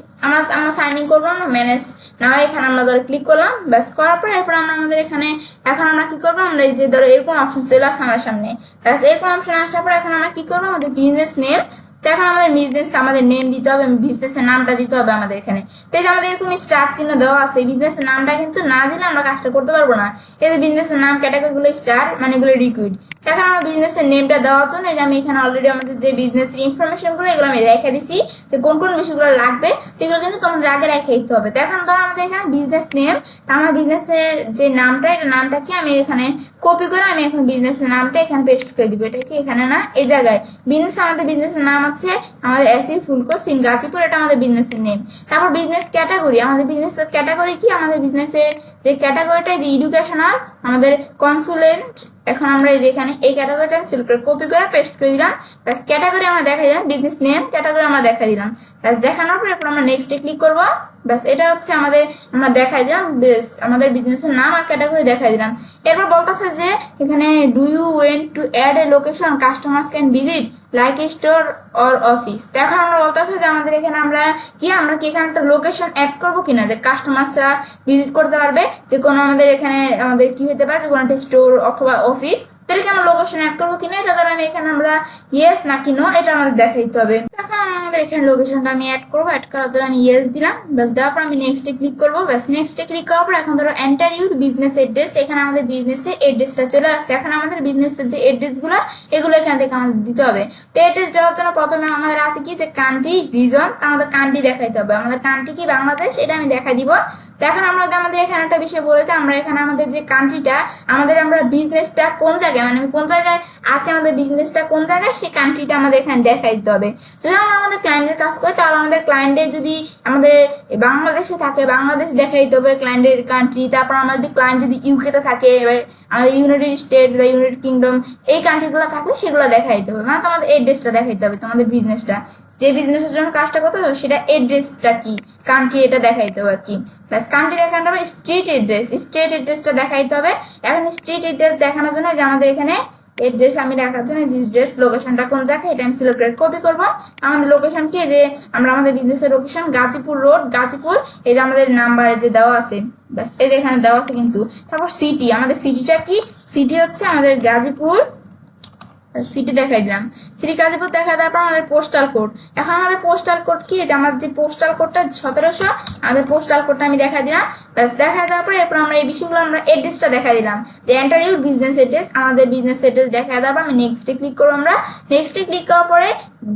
আমরা সাইন ইন করবো না ম্যানেজ না হয় এখানে আমরা ধরো ক্লিক করলাম। ব্যাস করার পর এরপর আমরা আমাদের এখানে এখন আমরা কি করবো, আমরা এই যে ধরো এরকম অপশন চলে আসছে আমার সামনে। ব্যাস এরকম অপশন আসার পর এখন আমরা কি করবো, আমাদের বিজনেস নেম, তো এখন আমাদের বিজনেসটা আমাদের নেম দিতে হবে, বিজনেসের নামটা দিতে হবে আমাদের এখানে। তো এই যে আমাদের এরকম স্টার চিহ্ন দেওয়া আছে, বিজনেসের নামটা কিন্তু না দিলে আমরা কাজটা করতে পারবো না। এই যে বিজনেসের নাম ক্যাটাগরিগুলো স্টার মানে এগুলো লিকুইড। এখন আমার বিজনেসের নেমটা দেওয়ার জন্য এই যে আমি এখানে অলরেডি আমাদের যে বিজনেসের ইনফরমেশনগুলো এগুলো আমি রেখে দিছি, যে কোন কোন বিষয়গুলো লাগবে এগুলো কিন্তু তোমাদের আগে রেখে দিতে হবে। তো এখন ধরো আমাদের এখানে বিজনেস নেম, তো আমার বিজনেসের যে নামটা এটা নামটাকে আমি এখানে কপি করে আমি এখন বিজনেসের নামটা এখানে পেস্ট করে দিব। এটা কি এখানে না এই জায়গায় বিজনেস, আমাদের বিজনেসের নাম হচ্ছে আমাদের এসি ফুলকো সিন গাজীপুর, এটা আমাদের বিজনেসের নেম। তারপর বিজনেস ক্যাটাগরি, আমাদের বিজনেসের ক্যাটাগরি কি, আমাদের বিজনেসের যে ক্যাটাগরিটা যে এডুকেশনাল আমাদের কনসুলেন্ট। এখন আমরা এই যে এখানে এই ক্যাটাগরিটা আমি সিলেক্ট করে কপি করে পেস্ট করে দিলাম। ব্যাস ক্যাটাগরি আমরা দেখাই দিলাম, বিজনেস নেম ক্যাটাগরি আমরা দেখাই দিলাম। ব্যাস দেখানোর পর এরপর আমরা নেক্সটে ক্লিক করব। ব্যাস এটা হচ্ছে আমরা দেখাই দিলাম বেশ আমাদের বিজনেসের নাম আর ক্যাটাগরি দেখাই দিলাম। এরপর বলতেছে যে এখানে do you want to add a location customers can visit like a store or office. তো এখন আমরা বলতেছে যে আমাদের এখানে আমরা কি এখানে একটা লোকেশন অ্যাড করবো কিনা, যে কাস্টমার্সরা ভিজিট করতে পারবে, যে কোনো আমাদের এখানে আমাদের কি হতে পারে যে কোনো একটা স্টোর অথবা অফিস, তাদেরকে আমরা লোকেশন অ্যাড করবো কিনা এটা ধরো আমি এখানে আমরা ইয়েস নাকি নো এটা আমাদের দেখাই দিতে হবে। এখন আমাদের এখানে লোকেশনটা আমি অ্যাড করবো, অ্যাড করার জন্য আমি ইয়েস দিলাম। ব্যাস দেওয়ার পর আমি নেক্সটে ক্লিক করবো। ব্যাস নেক্সটে ক্লিক করার পর এখন ধরো এন্টার ইউর বিজনেস অ্যাড্রেস, এখানে আমাদের বিজনেসের অ্যাড্রেসটা চলে আসছে। এখন আমাদের বিজনেসের যে অ্যাড্রেসগুলো এগুলো এখান থেকে আমাদের দিতে হবে। তো অ্যাড্রেস দেওয়ার জন্য প্রথমে আমাদের আছে কি যে কান্ট্রি রিজন, আমাদের কান্ট্রি দেখাইতে হবে। আমাদের কান্ট্রি কি বাংলাদেশ, এটা আমি দেখাই দিব। এখন আমাদের এখানে একটা বিষয় বলেছে, আমরা এখানে আমাদের যে কান্ট্রিটা আমরা বিজনেসটা কোন জায়গায় মানে কোন জায়গায় আছে আমাদের বিজনেসটা কোন জায়গায় সেই কান্ট্রিটা আমাদের এখানে দেখাই দিতে হবে। যদি আমরা আমাদের ক্লায়েন্টের কাজ করি তাহলে আমাদের ক্লায়েন্টের যদি আমাদের বাংলাদেশে থাকে বাংলাদেশ দেখাই দিতে হবে ক্লায়েন্টের কান্ট্রি। তারপর আমাদের ক্লায়েন্ট যদি ইউকেতে থাকে বা আমাদের ইউনাইটেড স্টেটস বা ইউনাইটেড কিংডম এই কান্ট্রিগুলো থাকলে সেগুলো দেখাই দিতে হবে। মানে তোমাদের এড্রেসটা দেখাইতে হবে, তোমাদের বিজনেসটা যে বিজনেসের জন্য কাজটা করতে হবে সেটা এড্রেসটা কি কান্ট্রি এটা দেখাইতে হবে আর কি। ব্যাস কান্ট্রি দেখানোর হবে স্ট্রিট এড্রেসটা দেখাইতে হবে। এখন স্ট্রিট এড্রেস দেখানোর জন্য যে আমাদের এখানে এড্রেস আমি রাখার জন্য যে এড্রেস লোকেশনটা কোন জায়গায় এটা আমি সিলেক্ট করে কপি করবো। আমাদের লোকেশন কি যে আমাদের বিজনেসের লোকেশন গাজীপুর রোড গাজীপুর, এই যে আমাদের নাম্বারে যে দেওয়া আছে। ব্যাস এই যে এখানে দেওয়া আছে কিন্তু। তারপর সিটি, আমাদের সিটিটা কি, সিটি হচ্ছে আমাদের গাজীপুর, সিটি দেখাই দিলাম। সিটি গাজীপুর দেখা দেওয়ার পর আমাদের পোস্টাল কোড, এখন আমাদের পোস্টাল কোড কি যে আমার যে পোস্টাল কোডটা 1700 আমাদের পোস্টাল কোডটা আমি দেখা দিলাম। ব্যাস দেখা দেওয়ার পর এরপর আমরা এই বিষয়গুলো আমরা এড্রেসটা দেখা দিলাম যে এন্টার ইউর বিজনেস অ্যাড্রেস, আমাদের বিজনেস অ্যাড্রেস দেখা দেওয়ার পর আমি নেক্সটে ক্লিক করবো। আমরা নেক্সটে ক্লিক করার পরে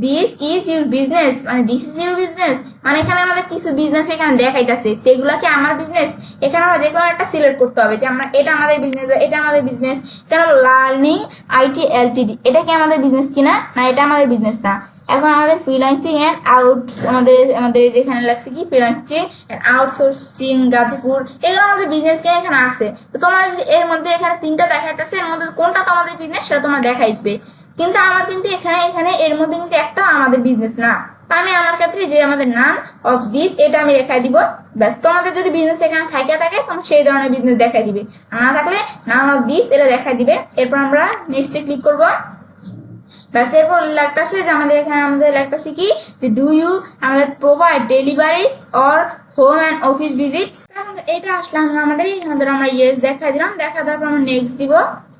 দিস ইজ ইউর বিজনেস মানে দিস ইজ ইউর বিজনেস মানে এখানে আমাদের কিছু বিজনেস এখানে দেখাইতেছে, তো এগুলো কি আমার বিজনেস, এখানে আমরা যে কোনো একটা সিলেক্ট করতে হবে যে আমরা এটা আমাদের বিজনেস এটা আমাদের বিজনেস। কেন লার্নিং আইটি এলটিডি এটা কি আমাদের বিজনেস কিনা, না এটা আমাদের বিজনেস না। এখন আমাদের ফ্রিল্যান্সিং এন্ড আউট আমাদের যেখানে লাগছে কি ফ্রিল্যান্সিং আউটসোর্সিং গাজীপুর এগুলো আমাদের বিজনেস কিনা এখানে আছে। তো তোমার এর মধ্যে এখানে 3টা দেখাইতেছে, এর মধ্যে কোনটা তোমাদের বিজনেস সেটা তোমার দেখাই দিবে। কিন্তু আমার কিন্তু এখানে এর মধ্যে কিন্তু একটা আমাদের বিজনেস না। আমি আমার ক্ষেত্রে যে আমাদের নাম অফ দিস এটা আমি দেখাই দিব। ব্যাস তোমাদের যদি বিজনেস এখানে থাকে তোমার সেই ধরনের বিজনেস দেখাই দিবে, না থাকলে নাম অফ দিস এটা দেখাই দিবে। এরপর আমরা নেক্সটে ক্লিক করব। ব্যাস এরপর লাগতেছে যে আমাদের এখানে আমাদের লাগতেছে কি যে ডু ইউ আমাদের provide deliveries or home and office visits. এটা আসলে আমাদের এখানে আমরা ইয়েস দেখা দিলাম, দেখা দেওয়ার পর আমরা নেক্সট দিব।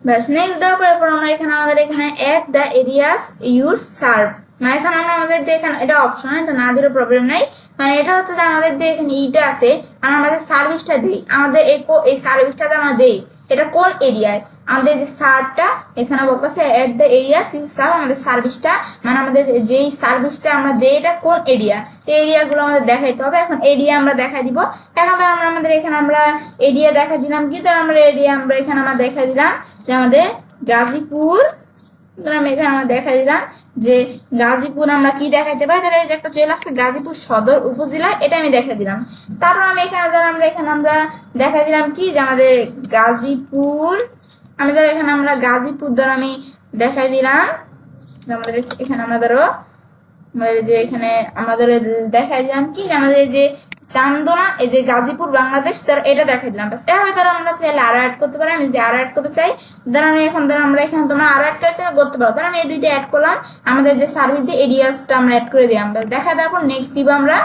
ব্যাস নেক্সট দেওয়ার পরে আমরা এখানে আমাদের এখানে add the areas your serve, মানে এখানে আমরা আমাদের যে এখানে এটা অপশন, এটা না দিলে প্রবলেম নাই, মানে এটা হচ্ছে যে আমাদের যে এখানে ইটা আছে আমরা আমাদের সার্ভিসটা দিই, আমাদের এই সার্ভিসটা আমরা দেই এটা কোন এরিয়ায়, আমাদের যে সার্ভটা এখানে বলতেছে এট দ্য এরিয়া সার্ভ, আমাদের সার্ভিসটা মানে আমাদের যেই সার্ভিসটা আমরা দেই এটা কোন এরিয়া, তো এরিয়াগুলো আমাদের দেখাইতে হবে। এখন এরিয়া আমরা দেখাই দিব, এখন ধর আমরা আমাদের এখানে আমরা এরিয়া দেখা দিলাম কি, তো আমরা এরিয়া আমরা এখানে আমরা দেখা দিলাম যে আমাদের গাজীপুর, আমি এখানে আমরা দেখা দিলাম যে গাজীপুর আমরা কি দেখাইতে পারি, ধরো এই যে একটা চলে আসছে গাজীপুর সদর উপজেলা, এটা আমি দেখা দিলাম। তারপর আমি এখানে ধরো আমরা এখানে আমরা দেখা দিলাম কি যে আমাদের গাজীপুর, আমি ধরো এখানে আমরা গাজীপুর ধরো আমি দেখাই দিলাম আমাদের এখানে আমরা ধরো আমাদের যে এখানে আমাদের দেখাই দিলাম কি যে আমাদের যে চান্দনা, এই যে গাজীপুর বাংলাদেশ, ধর এটা দেখাই দিলাম। বাস এভাবে ধরো আমরা চাইলে আরো অ্যাড করতে পারি, আমি যদি আরো অ্যাড করতে চাই ধরো আমি এখন ধরো আমরা এখানে তোমরা আরো অ্যাড করতে পারো, ধরো আমি এই দুইটা অ্যাড করলাম, আমাদের যে সার্ভিস দিয়ে এরিয়াসটা আমরা অ্যাড করে দিলাম। দেখা দেওয়ার পর নেক্সট দিব আমরা,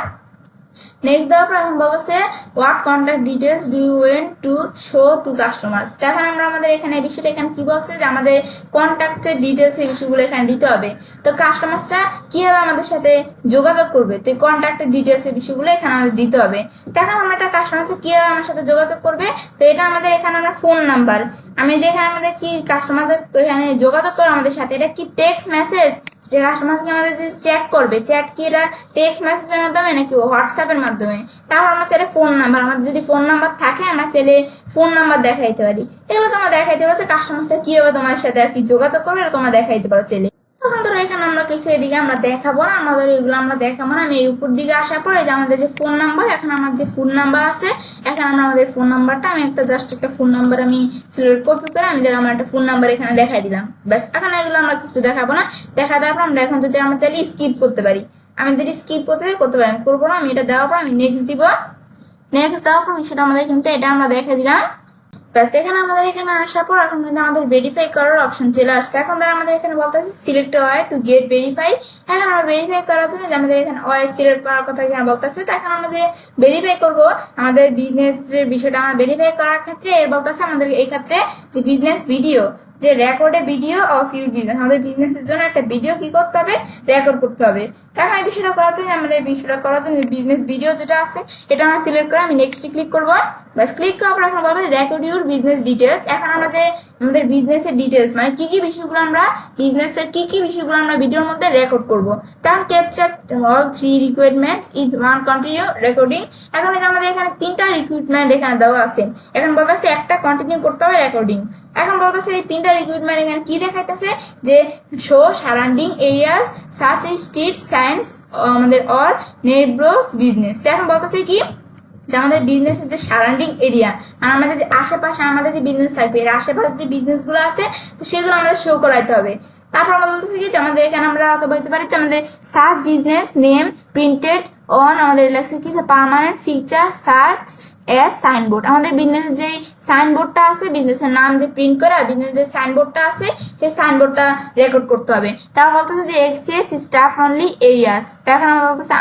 নেক্সট দেওয়ার পর এখন বলছে what contact details do you want to show to customers, এখন আমরা আমাদের এখানে এই বিষয়টা এখানে কি বলছে যে আমাদের কন্ট্যাক্টের ডিটেলস এই বিষয়গুলো এখানে দিতে হবে, তো কাস্টমার্সরা কিভাবে আমাদের সাথে যোগাযোগ করবে, তো কন্ট্যাক্টের ডিটেলস এই বিষয়গুলো এখানে আমাদের দিতে হবে। তখন আমরা একটা কাস্টমার্স কিভাবে আমার সাথে যোগাযোগ করবে, তো এটা আমাদের এখানে আমরা ফোন নাম্বার, আমি যে এখানে আমাদের কি কাস্টমারদের এখানে যোগাযোগ করে আমাদের সাথে, এটা কি টেক্সট মেসেজ, যে কাস্টমারকে আমাদের যে চ্যাট করবে, চ্যাট কি এটা টেক্সট মেসেজের মাধ্যমে নাকি হোয়াটসঅ্যাপের মাধ্যমে, তারপর আমরা চাইলে ফোন নাম্বার, আমাদের যদি ফোন নাম্বার থাকে আমরা চাইলে ফোন নাম্বার দেখাইতে পারি, এগুলো তোমরা দেখাইতে পারো যে কাস্টমারটা কিভাবে তোমার সাথে আর কি যোগাযোগ করবে এটা তোমরা দেখাইতে পারো চাইলে। তখন ধরো এখানে আমরা কিছু এদিকে আমরা দেখাবো না, আমাদের এগুলো আমরা দেখাবো না, আমি এই উপর দিকে আসার পরে যে আমাদের যে ফোন নাম্বার, এখন আমার যে ফোন নাম্বার আছে, এখন আমরা আমাদের ফোন নাম্বারটা আমি একটা জাস্ট একটা ফোন নাম্বার আমি সিলেক্ট কপি করে আমি আমার একটা ফোন নাম্বার এখানে দেখাই দিলাম। ব্যাস এখন এগুলো আমরা কিছু দেখাবো না, দেখা দেওয়ার পর আমরা এখন যদি আমরা চাইলে স্কিপ করতে পারি, আমি যদি স্কিপ করতে পারি, আমি করবো না, আমি এটা দেওয়ার পর আমি নেক্সট দিব, নেক্সট দেওয়ার পর সেটা আমাদের কিন্তু এটা আমরা দেখা দিলাম। ব্যাস এখানে আমাদের এখানে আসার পর এখন কিন্তু আমাদের ভেরিফাই করার অপশন চলে আসছে, এখন ধর আমাদের এখানে বলতে আছে select way to get verify, এখন আমরা ভেরিফাই করার জন্য যে আমাদের এখানে ওয়াই সিলেক্ট করার কথা এখানে বলতেছে, এখন আমরা যে ভেরিফাই করব আমাদের বিজনেসের বিষয়টা আমরা ভেরিফাই করার ক্ষেত্রে এর বলতেছে আমাদের এই ক্ষেত্রে যে বিজনেস ভিডিও, যে record A video of your business, আমাদের বিজনেসের জন্য একটা ভিডিও কি করতে হবে, রেকর্ড করতে হবে। এখন এই বিষয়টা করার জন্য আমাদের বিষয়টা করার জন্য বিজনেস ভিডিও যেটা আছে এটা আমরা সিলেক্ট করে আমি নেক্সটে ক্লিক করবো। বাস ক্লিক করার পর এখন বলবে রেকর্ড ইউর বিজনেস ডিটেলস, এখন আমরা যে আমাদের বিজনেসের ডিটেলস মানে কি কি বিষয়গুলো আমরা বিজনেসের কি কি বিষয়গুলো আমরা ভিডিওর মধ্যে রেকর্ড করব, তখন capture all 3 requirements is one continue recording, এখন আমাদের এখানে 3টা রিক্রুটমেন্ট এখানে দেওয়া আছে, এখন বলতেছে একটা কন্টিনিউ করতে হবে রেকর্ডিং, এখন বলতেছে এই 3টা রিক্রুটমেন্ট এখানে কি দেখাইতেছে যে show surrounding areas such a street science আমাদের অর নেইবারস বিজনেস, তো এখন বলতেছে কি যে আমাদের বিজনেসের যে সারাউন্ডিং এরিয়া আর আমাদের যে আশেপাশে আমাদের যে বিজনেস থাকবে এর আশেপাশে যে বিজনেসগুলো আছে তো সেগুলো আমাদের শো করাইতে হবে। তারপর আমরা বলতেছি কি যে আমাদের এখানে আমরা বলতে পারি যে আমাদের search business name printed on আমাদের লেখছে কি যে permanent feature search S signboard, আমাদের বিজনেসের যে সাইনবোর্ডটা আছে বিজনেসের নাম যে প্রিন্ট করা বিজনেস যে সাইনবোর্ডটা আছে সেই সাইনবোর্ডটা রেকর্ড করতে হবে। তারপর বলতেছে যে এক্সেস স্টাফ অনলি এরিয়াস, এখন আমরা বলতেছে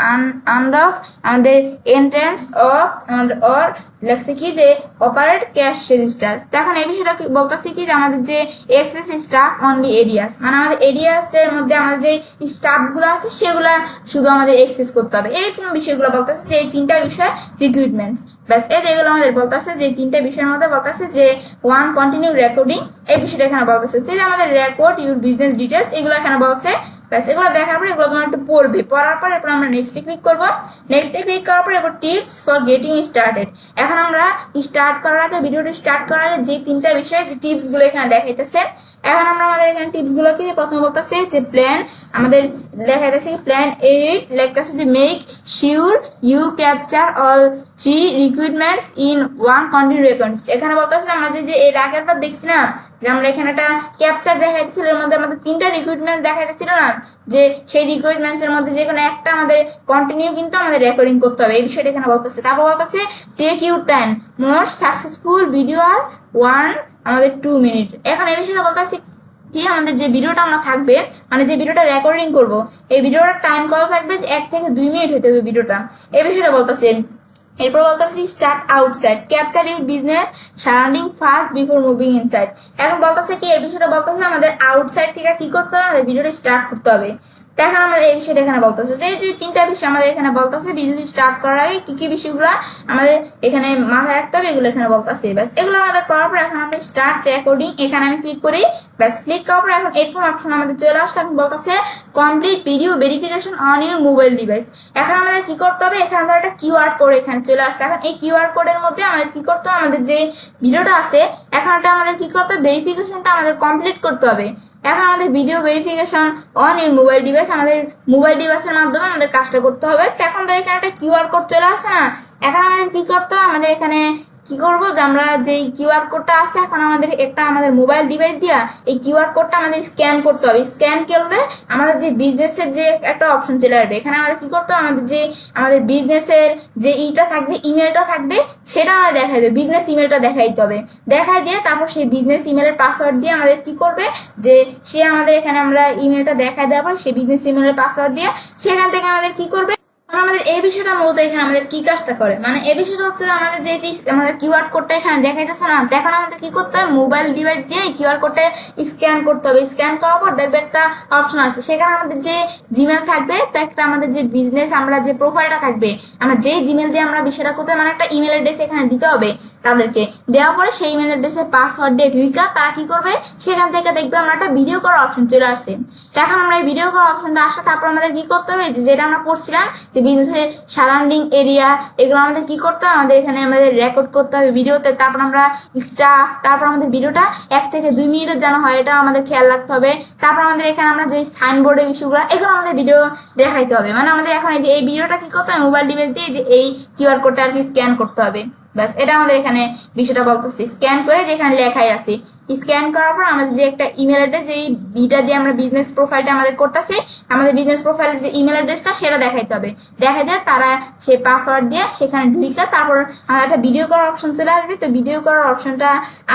আনলক আমাদের এন্ট্রান্স অফ আমাদের অর লেখছে কি যে অপারেট ক্যাশ রেজিস্টার, এখন এই বিষয়টা বলতেছে কি যে আমাদের যে এক্সেস স্টাফ অনলি এরিয়াস মানে আমাদের এরিয়াসের মধ্যে আমাদের যে স্টাফগুলো আছে সেগুলা শুধু আমাদের এক্সেস করতে হবে, এইরকম বিষয়গুলো বলতেছে যে এই 3টা বিষয় রিক্রুটমেন্ট। ব্যাস এই যেগুলো আমাদের বলতেছে যে 3টা বিষয়ের মধ্যে বলতেছে যে ওয়ান কন্টিনিউ রেকর্ডিং এই বিষয়টা এখানে বলতেছে, তো আমাদের রেকর্ড ইউর বিজনেস ডিটেলস এগুলো এখানে বলছে। ব্যাস এগুলো দেখার পরে এগুলো তোমার একটু পড়বে, পড়ার পর এরপর আমরা নেক্সটে ক্লিক করবো, নেক্সটে ক্লিক করার পর এরপর টিপস ফর গেটিং স্টার্টেড, এখন আমরা স্টার্ট করার আগে ভিডিওটি স্টার্ট করার আগে যে 3টা বিষয় যে টিপসগুলো এখানে দেখাইতেছে, এখন আমরা আমাদের এখানে টিপসগুলো কি প্রথমে বলতেছে যে প্ল্যান আমাদের দেখাইতেছে প্ল্যান 8 লেখতেছে যে make sure you capture all 3 recruitments in one continue records, এখানে বলতেছে আমরা যে এর আগের বার দেখছি না যে আমরা এখানে একটা ক্যাপচার দেখাইতেছিল এর মধ্যে আমাদের 3টা রিক্রুটমেন্ট দেখাইতেছিল না যে সেই রিক্রুটমেন্টস এর মধ্যে যে কোনো একটা আমাদের কন্টিনিউ কিন্তু আমাদের রেকর্ডিং করতে হবে এই বিষয়টা এখানে বলতেছে। তারপর বলতেছে take your time most successful video আর 1 আমাদের 2 মিনিট, এখন এই বিষয়টা বলতেছে কি আমাদের যে ভিডিওটা আমরা থাকবে মানে যে ভিডিওটা রেকর্ডিং করব এই ভিডিওটার টাইম কত থাকবে 1 থেকে 2 মিনিট হতে হবে ভিডিওটা, এই বিষয়টা বলতেছে। এরপর বলতেছি start outside, capture your business surrounding first before moving inside. এখন বলতেছে কি, এই বিষয়টা বলতেছে আমাদের আউটসাইড থেকে কি করতে হবে, আমাদের ভিডিওটা স্টার্ট করতে হবে। এখন আমাদের এই বিষয়টা এখানে বলতেছে যে তিনটা বিষয় আমাদের এখানে বলতেছে ভিডিও স্টার্ট করার আগে কি কি বিষয়গুলো আমাদের এখানে মাথায় রাখতে হবে, এগুলো এখানে বলতেছে। ব্যাস এগুলো আমাদের করার পর এখন আমাদের স্টার্ট রেকর্ডিং, এখানে আমি ক্লিক করি। ব্যাস ক্লিক করার পর এখন এরকম অপশন আমাদের চলে আসছে। এখন বলতেছে complete video verification on your mobile device. এখন আমাদের কি করতে হবে, এখানে আমাদের একটা কিউআর কোড এখানে চলে আসছে। এখন এই কিউআর কোডের মধ্যে আমাদের কি করতে হবে, আমাদের যে ভিডিওটা আছে এখন এটা আমাদের কি করতে হবে, ভেরিফিকেশনটা আমাদের কমপ্লিট করতে হবে। এখন আমাদের video verification on your mobile device, আমাদের মোবাইল ডিভাইসের মাধ্যমে আমাদের কাজটা করতে হবে। তো এখন তো এখানে একটা কিউআর কোড চলে আসছে না, এখন আমাদের কি করতে হবে, আমাদের এখানে কি করবো যে আমরা যে কিউআর কোডটা আছে এখন আমাদের একটা আমাদের মোবাইল ডিভাইস দিয়া এই কিউআর কোডটা আমাদের স্ক্যান করতে হবে। স্ক্যান করলে আমাদের যে বিজনেসের যে একটা অপশন চলে আসবে, এখানে আমাদের কি করতে হবে, আমাদের বিজনেসের যে ইটা থাকবে, ইমেলটা থাকবে, সেটা আমাদের দেখাই দেবে। বিজনেস ইমেলটা দেখাইতে হবে, দেখাই দিয়ে তারপর সেই বিজনেস ইমেলের পাসওয়ার্ড দিয়ে আমাদের কি করবে, যে সে আমাদের এখানে আমরা ইমেলটা দেখাই দেওয়ার পর সেই বিজনেস ইমেলের পাসওয়ার্ড দিয়ে সেখান থেকে আমাদের কি করবে, আমাদের এই বিষয়টা মূলত এখানে আমাদের কি কাজটা করে, মানে এই বিষয়টা হচ্ছে আমাদের যে আমাদের কিউআর কোডটা এখানে দেখাইতেছে না, দেখানো আমাদের কি করতে হবে, মোবাইল ডিভাইস দিয়ে কিউআর কোডটা স্ক্যান করতে হবে। স্ক্যান করার পর দেখবে একটা অপশন আছে, সেখানে আমাদের যে জিমেল থাকবে, তো একটা আমাদের যে বিজনেস আমরা যে প্রোফাইলটা থাকবে, আমরা যে জিমেল দিয়ে আমরা বিষয়টা করতে, মানে একটা ইমেল অ্যাড্রেস এখানে দিতে হবে তাদেরকে। দেওয়ার পরে সেই ইমেল অ্যাড্রেসে পাসওয়ার্ড দিয়ে ঢুইকা তারা কি করবে, সেখান থেকে দেখবে আমরা একটা ভিডিও করার অপশন চলে আসছে। এখন আমরা এই ভিডিও করার অপশনটা আসলে তারপর আমাদের কি করতে হবে, যেটা আমরা পড়ছিলাম যে বিজনেসের সারাউন্ডিং এরিয়া, এগুলো আমাদের কি করতে হবে, আমাদের এখানে আমাদের রেকর্ড করতে হবে ভিডিওতে। তারপর আমরা স্টাফ, তারপর আমাদের ভিডিওটা 1 থেকে 2 মিনিটের যেন হয় এটা আমাদের খেয়াল রাখতে হবে। তারপর আমাদের এখানে আমরা যে সাইনবোর্ডের ইস্যুগুলো, এগুলো আমাদের ভিডিও দেখাইতে হবে। মানে আমাদের এখন এই যে এই ভিডিওটা কি করতে হবে, মোবাইল ডিভাইস দিয়ে যে এই কিউআর কোডটা আর কি স্ক্যান করতে হবে। ব্যাস এটা আমাদের এখানে বিষয়টা বলতেছি, স্ক্যান করে যেখানে লেখাই আছে। স্ক্যান করার পর আমাদের যে একটা ইমেল অ্যাড্রেস, যে বিটা দিয়ে আমরা বিজনেস প্রোফাইলটা আমাদের করতেছি, আমাদের বিজনেস প্রোফাইলের যে ইমেল অ্যাড্রেসটা সেটা দেখাইতে হবে। দেখাই দিয়ে তারা সেই পাসওয়ার্ড দিয়ে সেখানে ঢুইকা তারপর আমাদের একটা ভিডিও করার অপশন চলে আসবে। তো ভিডিও করার অপশনটা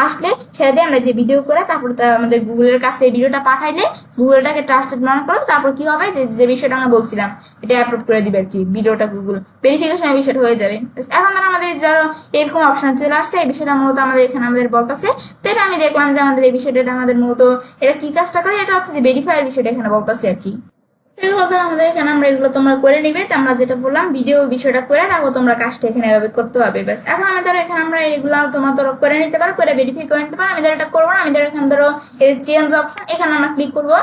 আসলে সেটা দিয়ে আমরা যে ভিডিও করে তারপর আমাদের গুগলের কাছে এই ভিডিওটা পাঠাইলে গুগলটাকে ট্রাস্টেড মনে করো, তারপর কি হবে, যে বিষয়টা আমরা বলছিলাম এটা আপলোড করে দিবে আর কি, ভিডিওটা গুগল ভেরিফিকেশনের বিষয়টা হয়ে যাবে। এখন ধরো আমাদের ধরো এরকম অপশন চলে আসছে, এই বিষয়টা মূলত আমাদের এখানে আমাদের বলতেছে। তো এটা আমি দেখলাম যে আমাদের এই বিষয়টা আমাদের মূলত এটা কি কাজটা করে, এটা হচ্ছে যে ভেরিফাইয়ের বিষয়টা এখানে বলতেছে আর কি। এগুলো ধরো আমাদের এখানে আমরা এগুলো তোমরা করে নিবে, যে আমরা যেটা বললাম ভিডিও বিষয়টা করে তারপর তোমরা কাজটা এখানে এভাবে করতে হবে। ব্যাস এখন আমি ধরো এখানে আমরা এগুলো তোমরা ধরো করে নিতে পারো, করে ভেরিফাই করে নিতে পারো। আমি ধরো এটা করবো না, আমি ধরো এখানে ধরো এই চেঞ্জ অপশন, এখানে আমরা ক্লিক করবো।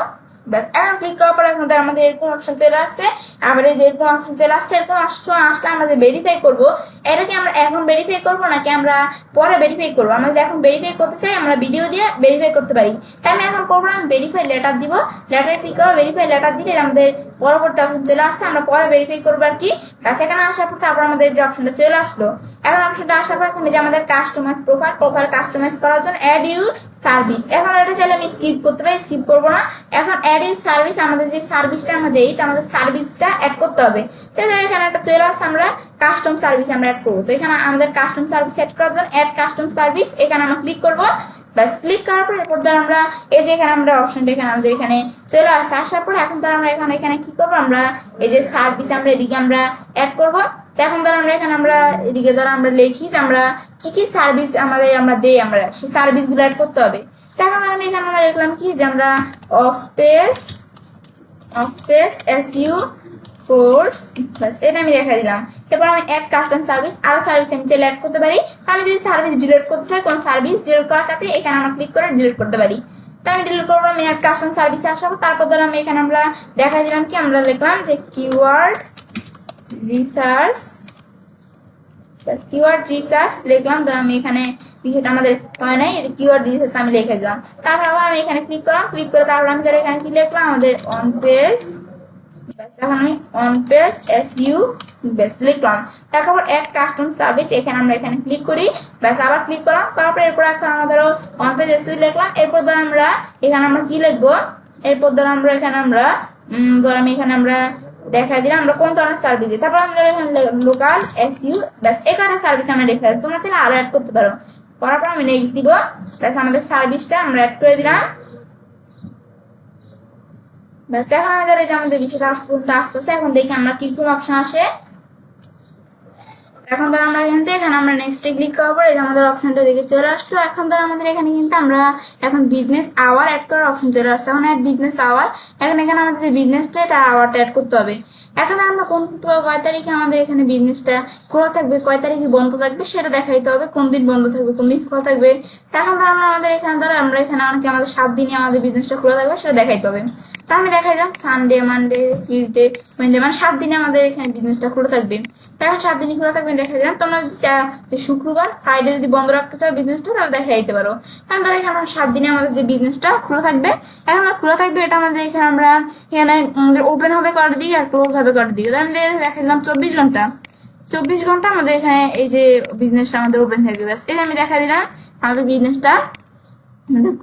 ব্যাস এখন ক্লিক করার পর এখন আমাদের এরকম অপশন চলে আসছে। আবার এই যে এরকম অপশন চলে আসছে, এরকম অপশন আসলে আমাদের ভেরিফাই করবো। এটাকে আমরা এখন ভেরিফাই করবো নাকি আমরা পরে ভেরিফাই করবো, আমরা যদি এখন ভেরিফাই করতে চাই আমরা ভিডিও দিয়ে ভেরিফাই করতে পারি। তাই আমি এখন করবো, আমি ভেরিফাই লেটার দিব, লেটার ক্লিক করবো, ভেরিফাই লেটার দিলে আমাদের পরবর্তী অপশন চলে আসছে, আমরা পরে ভেরিফাই করবো আর কি। ব্যাস এখানে আসার পর তারপর আমাদের যে অপশনটা চলে আসলো, এখন অপশনটা আসার পর এখানে যে আমাদের কাস্টমাইজ প্রোফাইল কাস্টমাইজ করার জন্য অ্যাড ইউর সার্ভিস, এখন এটা চাইলে আমি স্কিপ করতে পারি, স্কিপ করবো না। এখন অ্যাড ইউর সার্ভিস, আমাদের যে সার্ভিসটা আমরা দেই আমাদের সার্ভিসটা অ্যাড করতে হবে। তো এখানে একটা চলে আসছে, আমরা কাস্টম সার্ভিস আমরা অ্যাড করবো। তো এখানে আমাদের কাস্টম সার্ভিস অ্যাড করার জন্য অ্যাড কাস্টম সার্ভিস, এখানে আমরা ক্লিক করবো। ব্যাস ক্লিক করার পর এরপর ধর আমরা এই যে এখানে আমরা অপশনটা এখানে আমাদের এখানে চলে আসছে। আসার পর এখন ধর আমরা এখানে কি করবো, আমরা এই যে সার্ভিস আমরা এদিকে আমরা অ্যাড করবো। তো এখন ধর আমরা এখানে আমরা এদিকে ধর আমরা লিখি যে আমরা কি কি সার্ভিস আমরা দেই, আমরা সেই সার্ভিসগুলো অ্যাড করতে হবে। তো এখন আমি এখানে আমরা দেখলাম কি যে আমরা অফ পেজ এসইউ কোর্স, বাস এটা আমি দেখা দিলাম। এরপর আমি অ্যাড কাস্টম সার্ভিস, আরো সার্ভিস আমি চাইলে অ্যাড করতে পারি। আমি যদি সার্ভিস ডিলিট করতে চাই, কোন সার্ভিস ডিলিট করার সাথে এখানে আমরা ক্লিক করে ডিলিট করতে পারি। তো আমি ডিলিট করবো, আমি অ্যাড কাস্টম সার্ভিসে আসাবো। তারপর ধর আমি এখানে আমরা দেখা দিলাম কি আমরা লিখলাম যে কিওয়ার্ড রিসার্চ লিখলাম। ধর আমি এখানে বিষয়টা আমাদের হয় নাই, কিওয়ার্ড রিসার্চ আমি লিখে দিলাম। তারপর আবার আমি এখানে ক্লিক করলাম, ক্লিক করে তারপর আমি ধর এখানে কি লিখলাম, আমাদের অন পেজ, এখন আমি অন পেজ এসইউ বেস লিখলাম। তারপর অ্যাড কাস্টম সার্ভিস, এখানে আমরা এখানে ক্লিক করি। ব্যাস আবার ক্লিক করলাম, করার পর এরপর এখন আমরা ধরো অন পেজ এসইউ লিখলাম। এরপর ধর আমরা এখানে আমরা কি লিখবো, এরপর ধর আমরা এখানে আমরা ধর আমি এখানে আমরা দেখা দিলাম আমরা কোন ধরনের সার্ভিস দিই। তারপর আমাদের এখানে লোকাল এসইউ, ব্যাস এখানে সার্ভিস আমরা দেখা দিই। তোমরা চাইলে আরো অ্যাড করতে পারো। করার পর আমি নেক্সট দিব। ব্যাস আমাদের সার্ভিসটা আমরা অ্যাড করে দিলাম। ব্যাস এখন আমাদের এই যে আমাদের বিষয়টা আসতেছে, এখন দেখি আমরা কিরকম অপশন আসে। এখন ধর আমরা এখানে আমরা নেক্সটে ক্লিক করার পর এই যে আমাদের অপশনটা দিকে চলে আসলো। এখন ধর আমাদের এখানে কিন্তু আমরা এখন বিজনেস আওয়ার অ্যাড করার অপশন চলে আসছে। এখন অ্যাড বিজনেস আওয়ার, এখন এখানে আমাদের যে বিজনেসটা এটা আওয়ারটা অ্যাড করতে হবে। এখন আমরা কোন কয় তারিখে আমাদের এখানে বিজনেসটা খোলা থাকবে, কয় তারিখে বন্ধ থাকবে সেটা দেখাইতে হবে, কোন দিন বন্ধ থাকবে কোন দিন খোলা থাকবে। এখন ধর আমাদের এখানে ধর আমরা এখানে অনেকে আমাদের 7 দিনে আমাদের বিজনেসটা খোলা থাকবে সেটা দেখাইতে হবে। তা আমি দেখাই যাম সানডে, মানডে, টিউসডে, ওয়েডনেসডে, মানে 7 দিনে আমাদের এখানে বিজনেসটা খোলা থাকবে। এখন 7 দিনই খোলা থাকবে দেখা যায়। তোমরা যদি শুক্রবার ফ্রাইডে যদি বন্ধ রাখতে চাও বিজনেসটা তাহলে দেখাই দিতে পারো। কারণ ধর এখানে 7 দিনে আমাদের যে বিজনেসটা খোলা থাকবে, এখন আমরা খোলা থাকবে এটা আমাদের এখানে আমরা এখানে আমাদের ওপেন হবে করার দিকে আর ক্লোজ হবে করার দিকে। আমি দেখা দিলাম 24 ঘন্টা, 24 ঘন্টা আমাদের এখানে এই যে বিজনেসটা আমাদের ওপেন থাকবে। ব্যাস এই আমি দেখা দিলাম আমাদের বিজনেসটা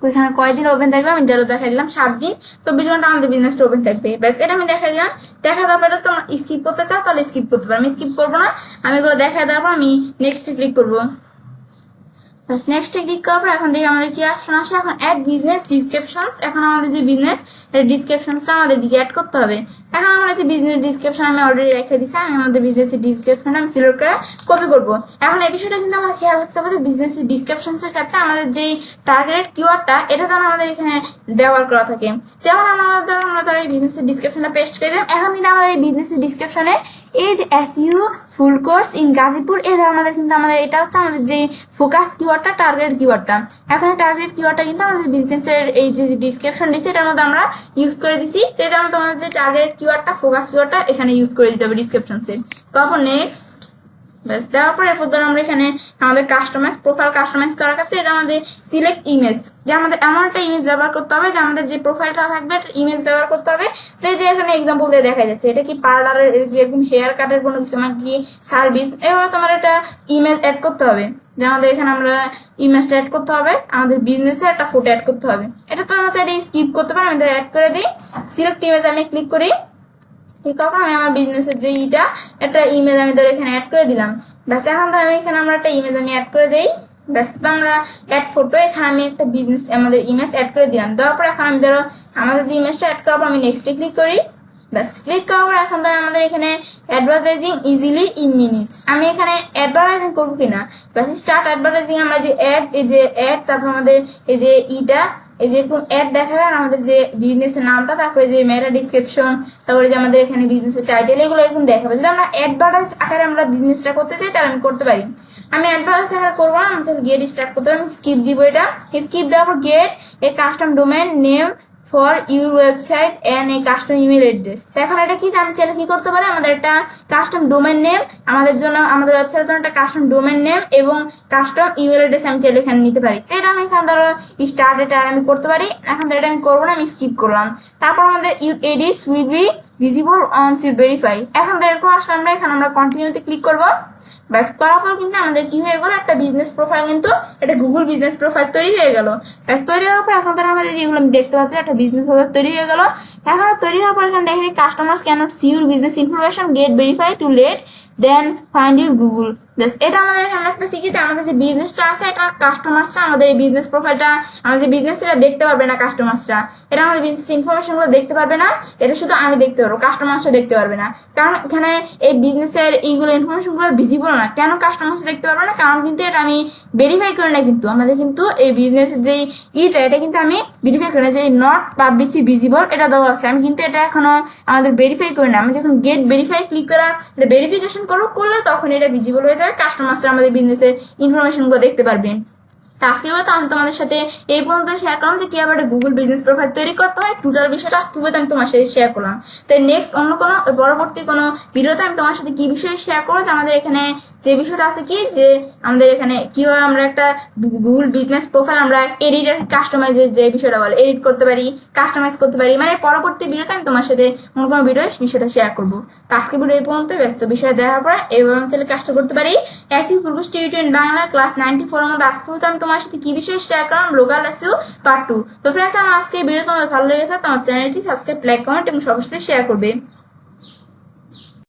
এখানে কয়দিন ওপেন থাকবে আমি দেখা দিলাম 7 দিন, 24 ঘন্টা আমাদের বিজনেসটা ওপেন থাকবে। ব্যাস এটা আমি দেখা দিলাম। দেখা দেওয়ার পরে তোমরা স্কিপ করতে চাও তাহলে স্কিপ করতে পারো, আমি স্কিপ করবো না। আমি এগুলো দেখা দেওয়ার পর আমি নেক্সটে ক্লিক করবো। নেক্সটে ক্লিক করার পর এখন দেখি আমাদের কি অপশন আসে, এখন অ্যাড বিজনেস ডিসক্রিপশন। এখন আমাদের যে বিজনেস ডিসক্রিপশনসটা আমাদের দিকে অ্যাড করতে হবে। এখন আমরা যে বিজনেস ডিসক্রিপশন আমি অলরেডি রেখে দিচ্ছি, আমি আমাদের বিজনেসের ডিসক্রিপশন আমি সিলেক্ট করে কপি করবো। এখন এই বিষয়টা কিন্তু আমার খেয়াল রাখতে হবে যে বিজনেসের ডিসক্রিপশনসের ক্ষেত্রে আমাদের যে টার্গেট কিওয়ার্ডটা এটা যেন আমাদের এখানে ব্যবহার করা থাকে। যেমন আমরা এই বিজনেসের ডিসক্রিপশনটা পেস্ট করে দিলাম। এখন কিন্তু আমাদের এই বিজনেসের ডিসক্রিপশনে এই যে SU full course in Gazipur এই আমাদের কিন্তু আমাদের এটা হচ্ছে আমাদের যে ফোকাস কিওয়ার্ডটা, টার্গেট কিওয়ার্ডটা। এখন টার্গেট কিওয়ার্ডটা কিন্তু আমাদের বিজনেসের এই যে ডিসক্রিপশন দিচ্ছে এটার মধ্যে আমরা ইউজ করে দিছি। এই যে আমাদের যে টার্গেট কিওয়ার্ডটা, ফোকাস কিওয়ার্ডটা এখানে ইউজ করে দিতে হবে ডিসক্রিপশনসে। তারপর নেক্সট ব্যাস দেওয়ার পর এরপর ধর আমরা এখানে আমাদের কাস্টমাইজ প্রোফাইল কাস্টমাইজ করার ক্ষেত্রে এটা আমাদের সিলেক্ট ইমেজ, যে আমাদের এমন একটা ইমেজ ব্যবহার করতে হবে যে আমাদের যে প্রোফাইলটা থাকবে ইমেজ ব্যবহার করতে হবে। যে এখানে এক্সাম্পল দিয়ে দেখা যাচ্ছে এটা কি পার্লারের যেরকম হেয়ার কাটের কোনো কিছু আমার কি সার্ভিস, এভাবে তোমার একটা ইমেজ অ্যাড করতে হবে। যে আমাদের এখানে আমরা ইমেজটা অ্যাড করতে হবে, আমাদের বিজনেসের একটা ফটো অ্যাড করতে হবে। এটা তো আমরা চাইলে স্কিপ করতে পারি, আমি ধর অ্যাড করে দিই। সিলেক্ট ইমেজ আমি ক্লিক করি, ঠিক আছে আমি আমার বিজনেসের যে একটা ইমেজ আমি ধর এখানে অ্যাড করে দিলাম। ব্যাস এখন ধর আমি এখানে আমরা একটা ইমেজ আমি অ্যাড করে দেই। ব্যাস আমরা অ্যাড ফটো, এখানে আমি একটা বিজনেস আমাদের ইমেজ অ্যাড করে দিলাম। দেওয়ার পর এখন আমি ধরো আমাদের যে ইমেজটা অ্যাড করার পর আমি নেক্সটে ক্লিক করি। ব্যাস ক্লিক করার পর এখন ধর আমাদের এখানে অ্যাডভার্টাইজিং ইজিলি ইন মিনিটস, আমি এখানে অ্যাডভার্টাইজিং করবো কিনা। ব্যাস স্টার্ট অ্যাডভার্টাইজিং, আমরা যে অ্যাড এই যে অ্যাড তারপর আমাদের এই যে এই যে এরকম অ্যাড দেখাবে আর আমাদের যে বিজনেসের নামটা, তারপরে যে মেটা ডিসক্রিপশন, তারপরে যে আমাদের এখানে বিজনেসের টাইটেল, এগুলো এরকম দেখাবে। যদি আমরা অ্যাডভার্টাইজ আকারে আমরা বিজনেসটা করতে চাই তাহলে আমি করতে পারি। আমি অ্যাডভার্টাইজ আকারে করবো না, আমি চাইলে গেট স্টার্ট করতে পারি। আমি স্কিপ দিব, এটা স্কিপ দেওয়ার পর get a custom domain name for your website and a custom email address. এখন এটা কি আমি চাইলে কি করতে পারি, আমাদের একটা কাস্টম ডোমেন নেম, আমাদের জন্য আমাদের ওয়েবসাইটের জন্য একটা কাস্টম ডোমেন নেম এবং কাস্টম ইমেল অ্যাড্রেস আমি চাইলে এখানে নিতে পারি। তো এটা আমি এখানে ধরো স্টার্ট এটা আমি করতে পারি। এখন এটা আমি করবো না, আমি স্কিপ করলাম। তারপর আমাদের your edits will be visible on you verify. এখন এরকম আসলে আমরা এখানে আমরা কন্টিনিউতে ক্লিক করবো। ব্যাস করার পর কিন্তু আমাদের কি হয়ে গেল, একটা বিজনেস প্রোফাইল কিন্তু একটা গুগল বিজনেস প্রোফাইল তৈরি হয়ে গেল। ব্যাস তৈরি হওয়ার পর এখন আমাদের যেগুলো আমি দেখতে পাচ্ছি একটা বিজনেস প্রোফাইল তৈরি হয়ে গেল। এখন তৈরি হওয়ার পর এখানে দেখি customers can't see your business information get verify to let then find your Google. এটা আমাদের এখানে একটা শিখেছি, আমাদের যে বিজনেসটা আছে এটা কাস্টমার্সরা আমাদের এই বিজনেস প্রোফাইলটা আমাদের যে বিজনেসটা দেখতে পারবে না। কাস্টমার্সরা এটা আমাদের বিজনেস ইনফরমেশনগুলো দেখতে পারবে না, এটা শুধু আমি দেখতে পারবো, কাস্টমার্সরা দেখতে পারবে না। কারণ এখানে এই বিজনেসের এইগুলো ইনফরমেশনগুলো ভিজিবল না। কেন কাস্টমার্স দেখতে পারবে না, কারণ কিন্তু এটা আমি ভেরিফাই করি না। কিন্তু আমাদের কিন্তু এই বিজনেসের যে এটা কিন্তু আমি ভেরিফাই করি না, যে নট পাবলিশলি ভিজিবল এটা দেওয়া আছে, আমি কিন্তু এটা এখনো আমাদের ভেরিফাই করি না। আমি যখন গেট ভেরিফাই ক্লিক করা এটা ভেরিফিকেশন করলে তখন এটা ভিজিবল হয়ে যাবে, কাস্টমার্সরা আমাদের বিজনেসের ইনফরমেশনগুলো দেখতে পারবেন। আজকে বলতে আমি তোমাদের সাথে এই পর্যন্ত শেয়ার করলাম যে কিভাবে একটা গুগল বিজনেস প্রোফাইল তৈরি করতে হয়, টোটাল বিষয়টা আজকে বলতে আমি তোমার সাথে শেয়ার করলাম। তো নেক্সট অন্য কোনো পরবর্তী কোনো ভিডিওতে আমি তোমার সাথে কি বিষয়ে শেয়ার করবো, যে আমাদের এখানে যে বিষয়টা আছে কি, যে আমাদের এখানে কিভাবে আমরা একটা গুগল বিজনেস প্রোফাইল আমরা এডিট আর কাস্টমাইজের যে বিষয়টা বলে এডিট করতে পারি, কাস্টমাইজ করতে পারি, মানে পরবর্তী ভিডিওতে আমি তোমার সাথে অন্য কোনো ভিডিও বিষয়টা শেয়ার করবো। তো আজকে ভিডিও এই পর্যন্ত, ব্যস্ত বিষয় দেখার পর এবং চ্যানেল কাজটা করতে পারি এসইউ ফুলকোর্স টিউটোরিয়াল বাংলা ক্লাস 94 এর মধ্যে আজকে আমি তোমার সাথে কি বিষয়ে শেয়ার করলাম, লোকাল এসইউ পার্ট 2। তো ফ্রেন্ডস আমার আজকে ভিডিও তোমাদের ভালো লেগেছে তোমার চ্যানেলটি সাবস্ক্রাইব, লাইক, কমেন্ট এবং সবার সাথে শেয়ার করবে।